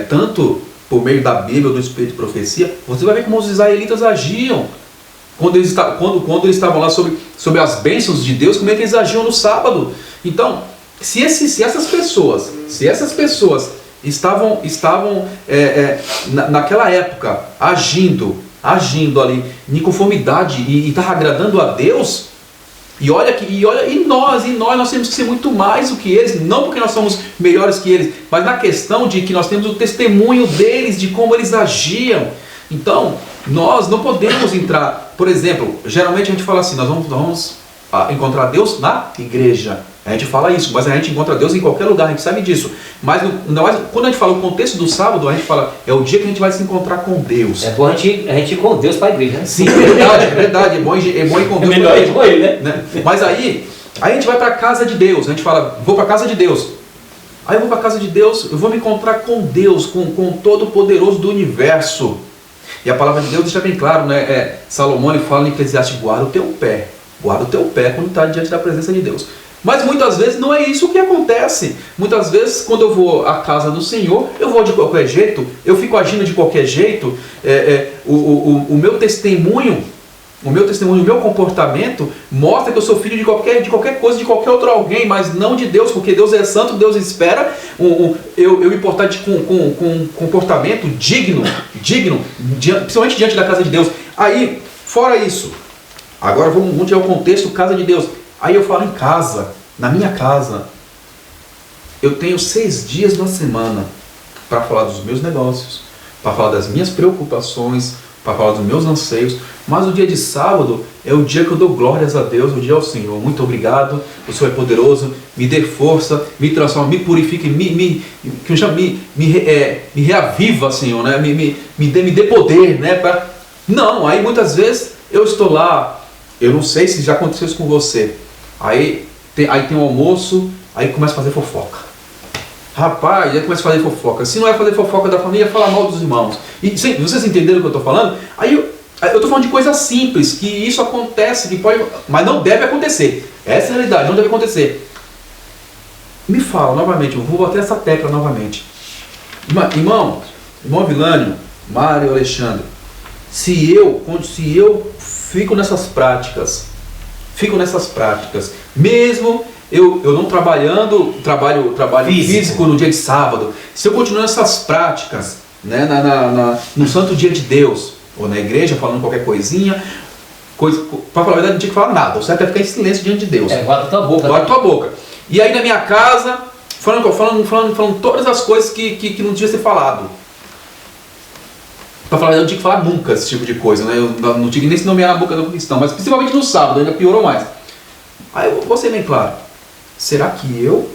[SPEAKER 3] tanto por meio da Bíblia ou do Espírito de Profecia, você vai ver como os israelitas agiam. Quando eles estavam lá sobre as bênçãos de Deus, como é que eles agiam no sábado. Então, se essas pessoas estavam naquela época agindo ali em conformidade e estavam agradando a Deus, e nós temos que ser muito mais do que eles, não porque nós somos melhores que eles, mas na questão de que nós temos o testemunho deles, de como eles agiam. Então, nós não podemos entrar, por exemplo, geralmente a gente fala assim, nós vamos encontrar Deus na igreja. A gente fala isso, mas a gente encontra Deus em qualquer lugar, a gente sabe disso. Mas quando a gente fala o contexto do sábado, a gente fala, é o dia que a gente vai se encontrar com Deus.
[SPEAKER 4] É bom a gente ir com Deus para a igreja, né?
[SPEAKER 3] Sim, é verdade, é bom ir com Deus.
[SPEAKER 4] É melhor ir com Ele, né?
[SPEAKER 3] Mas aí a gente vai para a casa de Deus, a gente fala, vou para a casa de Deus. Aí eu vou para a casa de Deus, eu vou me encontrar com Deus, com o Todo-Poderoso do Universo. E a palavra de Deus deixa bem claro, né? Salomão ele fala em Eclesiastes, guarda o teu pé quando está diante da presença de Deus. Mas muitas vezes não é isso que acontece. Muitas vezes quando eu vou à casa do Senhor, eu vou de qualquer jeito, eu fico agindo de qualquer jeito, o meu testemunho, o meu comportamento mostra que eu sou filho de qualquer coisa, de qualquer outro alguém, mas não de Deus, porque Deus é santo, Deus espera eu me portar com um comportamento digno, principalmente diante da casa de Deus. Aí, fora isso, agora vamos ao contexto casa de Deus. Aí eu falo em casa, na minha casa, eu tenho 6 dias na semana para falar dos meus negócios, para falar das minhas preocupações, para falar dos meus anseios, mas o dia de sábado é o dia que eu dou glórias a Deus, o dia ao Senhor. Muito obrigado, o Senhor é poderoso, me dê força, me transforma, me purifique, me reaviva, Senhor, né? me dê poder, né? Não, aí muitas vezes eu estou lá, eu não sei se já aconteceu isso com você, aí tem um almoço, aí começa a fazer fofoca. Rapaz, aí começa a fazer fofoca. Se não é fazer fofoca da família, é falar mal dos irmãos. E vocês entenderam o que eu estou falando? Aí eu estou falando de coisas simples, que isso acontece, mas não deve acontecer. Essa é a realidade, não deve acontecer. Me fala novamente, eu vou bater essa tecla novamente. Irmão Vilânio, Mário, Alexandre, se eu fico nessas práticas, mesmo eu não trabalho físico no dia de sábado, se eu continuar nessas práticas, né, no santo dia de Deus, ou na igreja falando qualquer coisinha, para falar a verdade, não tinha que falar nada, o certo é ficar em silêncio diante de Deus.
[SPEAKER 4] Guarda tua boca.
[SPEAKER 3] Guarda tua boca. E aí na minha casa, falando todas as coisas que não devia ser falado. Para falar a verdade, eu não tinha que falar nunca esse tipo de coisa, né? Eu não tinha nem se nomear a boca do cristão, mas principalmente no sábado, ainda piorou mais. Aí eu vou ser bem claro. Será que eu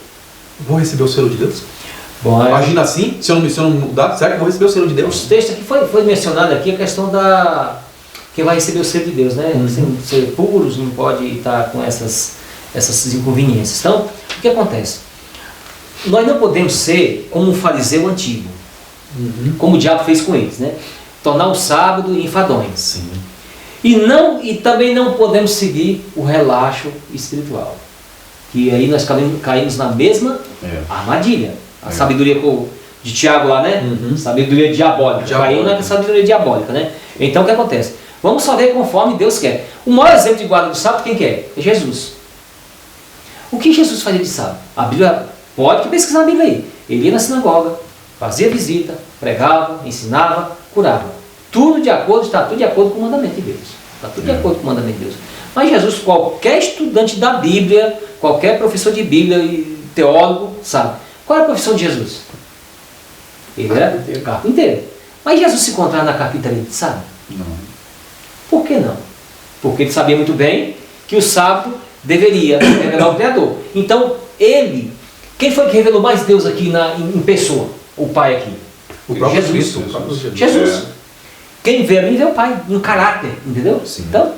[SPEAKER 3] vou receber o selo de Deus?
[SPEAKER 4] Bom,
[SPEAKER 3] imagina assim, se eu não mudar, será que eu vou receber o selo de Deus?
[SPEAKER 4] Os textos aqui foi mencionado aqui a questão que vai receber o selo de Deus, né? Sem ser puros, não pode estar com essas inconveniências. Então, o que acontece? Nós não podemos ser como um fariseu antigo, como o diabo fez com eles, né? Tornar o sábado enfadonhos.
[SPEAKER 3] Sim.
[SPEAKER 4] E também não podemos seguir o relaxo espiritual. Que aí nós caímos na mesma armadilha. A sabedoria de Tiago lá, né? Sabedoria diabólica. Caímos na sabedoria diabólica, né? Então o que acontece? Vamos fazer conforme Deus quer. O maior exemplo de guarda do sábado, quem quer? É Jesus. O que Jesus fazia de sábado? A Bíblia, pode pesquisar a Bíblia aí. Ele ia na sinagoga, fazia visita, pregava, ensinava, curava. Está tudo de acordo com o mandamento de Deus. Está tudo de acordo com o mandamento de Deus. Mas Jesus, qualquer estudante da Bíblia, qualquer professor de Bíblia e teólogo, sabe. Qual é a profissão de Jesus? Ele era carpinteiro. Mas Jesus se encontrava na carpintaria, sabe?
[SPEAKER 3] Não.
[SPEAKER 4] Por que não? Porque ele sabia muito bem que o sábado deveria revelar o Criador. Então, quem foi que revelou mais Deus aqui em pessoa? O Pai aqui.
[SPEAKER 3] O próprio
[SPEAKER 4] Jesus.
[SPEAKER 3] Cristo. O próprio
[SPEAKER 4] Jesus. Quem vê a mim vê o Pai, em caráter, entendeu?
[SPEAKER 3] Sim.
[SPEAKER 4] Então,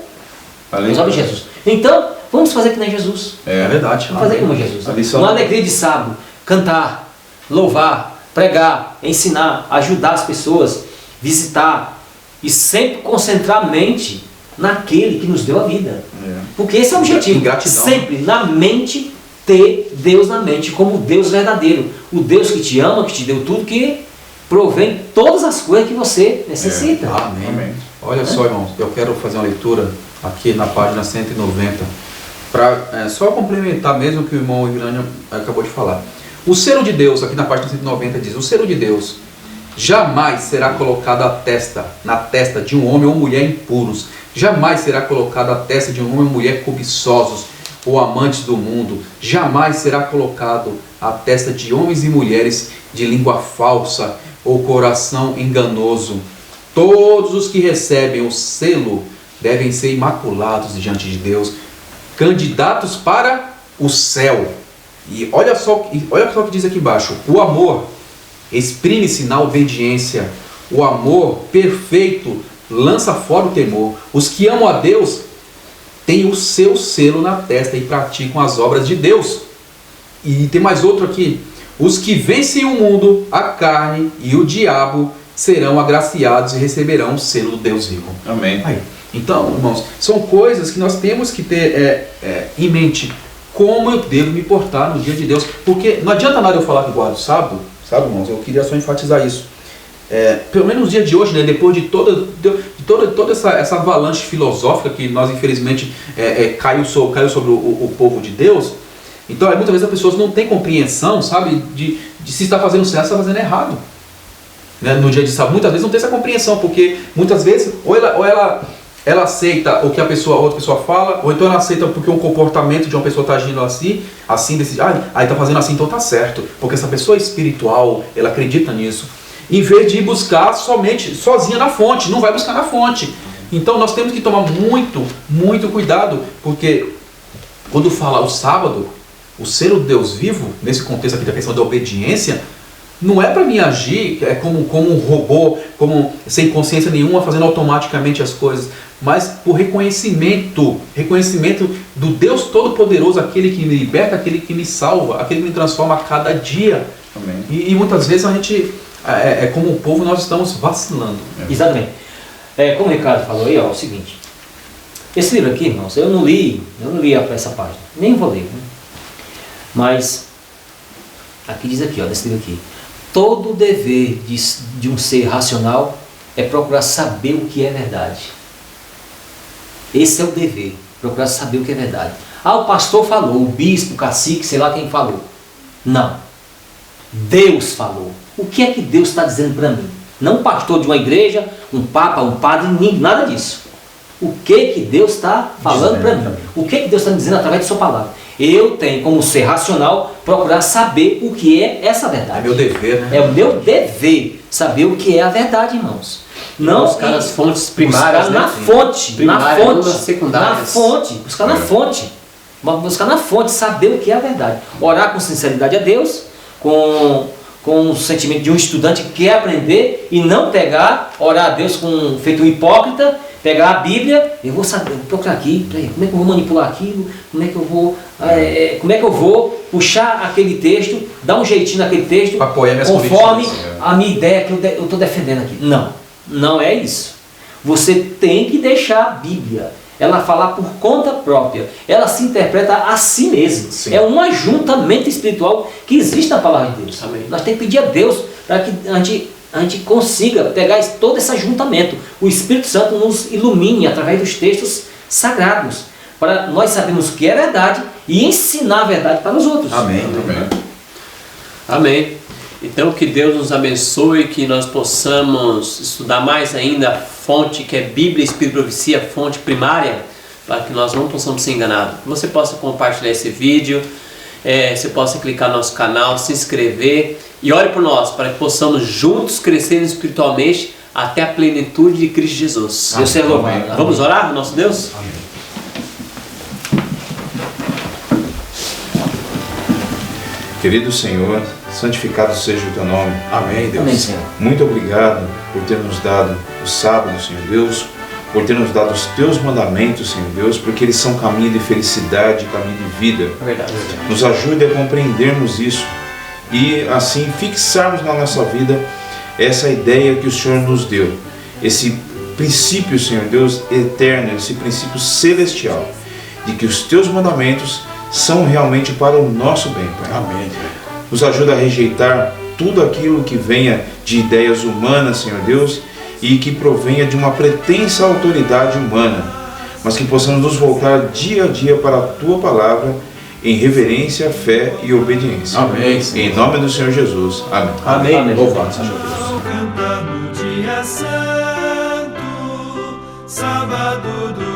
[SPEAKER 4] nós somos Jesus. Então, vamos fazer que nem Jesus.
[SPEAKER 3] É verdade.
[SPEAKER 4] Vamos fazer como Jesus.
[SPEAKER 5] A lição-
[SPEAKER 4] Uma alegria de sábado, cantar, louvar, pregar, ensinar, ajudar as pessoas, visitar e sempre concentrar a mente naquele que nos deu a vida. Porque esse é o objetivo.
[SPEAKER 3] Gratidão.
[SPEAKER 4] Sempre na mente, ter Deus na mente como Deus verdadeiro. O Deus que te ama, que te deu tudo, que provém todas as coisas que você necessita.
[SPEAKER 3] Amém.
[SPEAKER 5] Amém.
[SPEAKER 3] Olha só, irmãos, eu quero fazer uma leitura aqui na página 190, para só complementar mesmo o que o irmão Irânia acabou de falar. O selo de Deus, aqui na página 190 diz, o selo de Deus jamais será colocado na testa de um homem ou mulher impuros, jamais será colocado à testa de um homem ou mulher cobiçosos ou amantes do mundo, jamais será colocado à testa de homens e mulheres de língua falsa ou coração enganoso. Todos os que recebem o selo devem ser imaculados diante de Deus, candidatos para o céu. E olha só o que diz aqui embaixo. O amor exprime-se na obediência. O amor perfeito lança fora o temor. Os que amam a Deus têm o seu selo na testa e praticam as obras de Deus. E tem mais outro aqui. Os que vencem o mundo, a carne e o diabo serão agraciados e receberão o selo do Deus vivo.
[SPEAKER 5] Amém.
[SPEAKER 3] Aí, então, irmãos, são coisas que nós temos que ter em mente. Como eu devo me portar no dia de Deus. Porque não adianta nada eu falar que guardo o sábado, sabe, irmãos? Eu queria só enfatizar isso. Pelo menos no dia de hoje, né, depois de toda essa avalanche filosófica que nós, infelizmente, caiu sobre o povo de Deus. Então, muitas vezes as pessoas não têm compreensão, sabe, de se está fazendo certo, se está fazendo errado. Né, no dia de sábado, muitas vezes não tem essa compreensão, porque muitas vezes, ou ela aceita o que a outra pessoa fala, ou então ela aceita porque um comportamento de uma pessoa está agindo assim decide, aí está fazendo assim, então está certo, porque essa pessoa é espiritual, ela acredita nisso, em vez de ir buscar somente, sozinha na fonte, não vai buscar na fonte. Então nós temos que tomar muito, muito cuidado, porque quando fala o sábado, o selo de Deus vivo, nesse contexto aqui da questão da obediência, não é para mim agir como um robô, sem consciência nenhuma, fazendo automaticamente as coisas, mas por reconhecimento do Deus Todo-Poderoso, aquele que me liberta, aquele que me salva, aquele que me transforma a cada dia.
[SPEAKER 5] Amém.
[SPEAKER 3] E muitas vezes a gente, como o povo, nós estamos vacilando.
[SPEAKER 4] Exatamente. Como o Ricardo falou aí, é o seguinte. Esse livro aqui, irmãos, eu não li essa página, nem vou ler. Né? Mas, aqui diz aqui, nesse livro aqui. Todo o dever de um ser racional é procurar saber o que é verdade. Esse é o dever, procurar saber o que é verdade. O pastor falou, o bispo, o cacique, sei lá quem falou. Não. Deus falou. O que é que Deus está dizendo para mim? Não um pastor de uma igreja, um papa, um padre, nada disso. O que Deus está falando para mim? O que Deus está me dizendo através de sua palavra? Eu tenho, como ser racional, procurar saber o que é essa verdade.
[SPEAKER 3] É meu dever, né?
[SPEAKER 4] É o meu dever saber o que é a verdade, irmãos. Não
[SPEAKER 2] buscar nas fontes primárias,
[SPEAKER 4] buscar
[SPEAKER 2] né?
[SPEAKER 4] na fonte,
[SPEAKER 2] Primárias,
[SPEAKER 4] na
[SPEAKER 2] não
[SPEAKER 4] fonte,
[SPEAKER 2] nas secundárias.
[SPEAKER 4] na fonte, buscar na fonte. Buscar na fonte, saber o que é a verdade. Orar com sinceridade a Deus, com o sentimento de um estudante que quer aprender e não orar a Deus feito um hipócrita, pegar a Bíblia, eu vou saber, vou procurar aqui, como é que eu vou manipular aquilo, como é que eu vou puxar aquele texto, dar um jeitinho naquele texto, conforme a minha ideia que eu estou defendendo aqui. Não é isso. Você tem que deixar a Bíblia ela falar por conta própria, ela se interpreta a si mesma.
[SPEAKER 3] Sim.
[SPEAKER 4] É um ajuntamento espiritual que existe na palavra de Deus.
[SPEAKER 2] Amém.
[SPEAKER 4] Nós temos que pedir a Deus para que a gente consiga pegar todo esse ajuntamento. O Espírito Santo nos ilumine através dos textos sagrados, para nós sabermos o que é verdade e ensinar a verdade para os outros.
[SPEAKER 3] Amém.
[SPEAKER 2] Amém. Então que Deus nos abençoe, que nós possamos estudar mais ainda a fonte que é Bíblia, Espírito e Profecia, a fonte primária, para que nós não possamos ser enganados. Que você possa compartilhar esse vídeo, você possa clicar no nosso canal, se inscrever e ore por nós, para que possamos juntos crescer espiritualmente até a plenitude de Cristo Jesus.
[SPEAKER 4] Deus seja louvado.
[SPEAKER 2] Vamos orar, nosso Deus?
[SPEAKER 5] Querido Senhor, santificado seja o teu nome. Amém, Deus.
[SPEAKER 4] Amém, Senhor.
[SPEAKER 5] Muito obrigado por ter nos dado o sábado, Senhor Deus, por ter nos dado os teus mandamentos, Senhor Deus, porque eles são caminho de felicidade, caminho de vida.
[SPEAKER 2] É verdade.
[SPEAKER 5] Nos ajude a compreendermos isso e assim fixarmos na nossa vida essa ideia que o Senhor nos deu, esse princípio, Senhor Deus, eterno, esse princípio celestial, de que os teus mandamentos são realmente para o nosso bem, Pai.
[SPEAKER 3] Amém.
[SPEAKER 5] Nos ajuda a rejeitar tudo aquilo que venha de ideias humanas, Senhor Deus, e que provenha de uma pretensa autoridade humana, mas que possamos nos voltar dia a dia para a Tua Palavra em reverência, fé e obediência.
[SPEAKER 3] Amém, Senhor.
[SPEAKER 5] Em nome do Senhor Jesus. Amém.
[SPEAKER 2] Amém.
[SPEAKER 4] Amém.
[SPEAKER 3] Louvado seja Deus.
[SPEAKER 1] Canta no dia santo, sábado do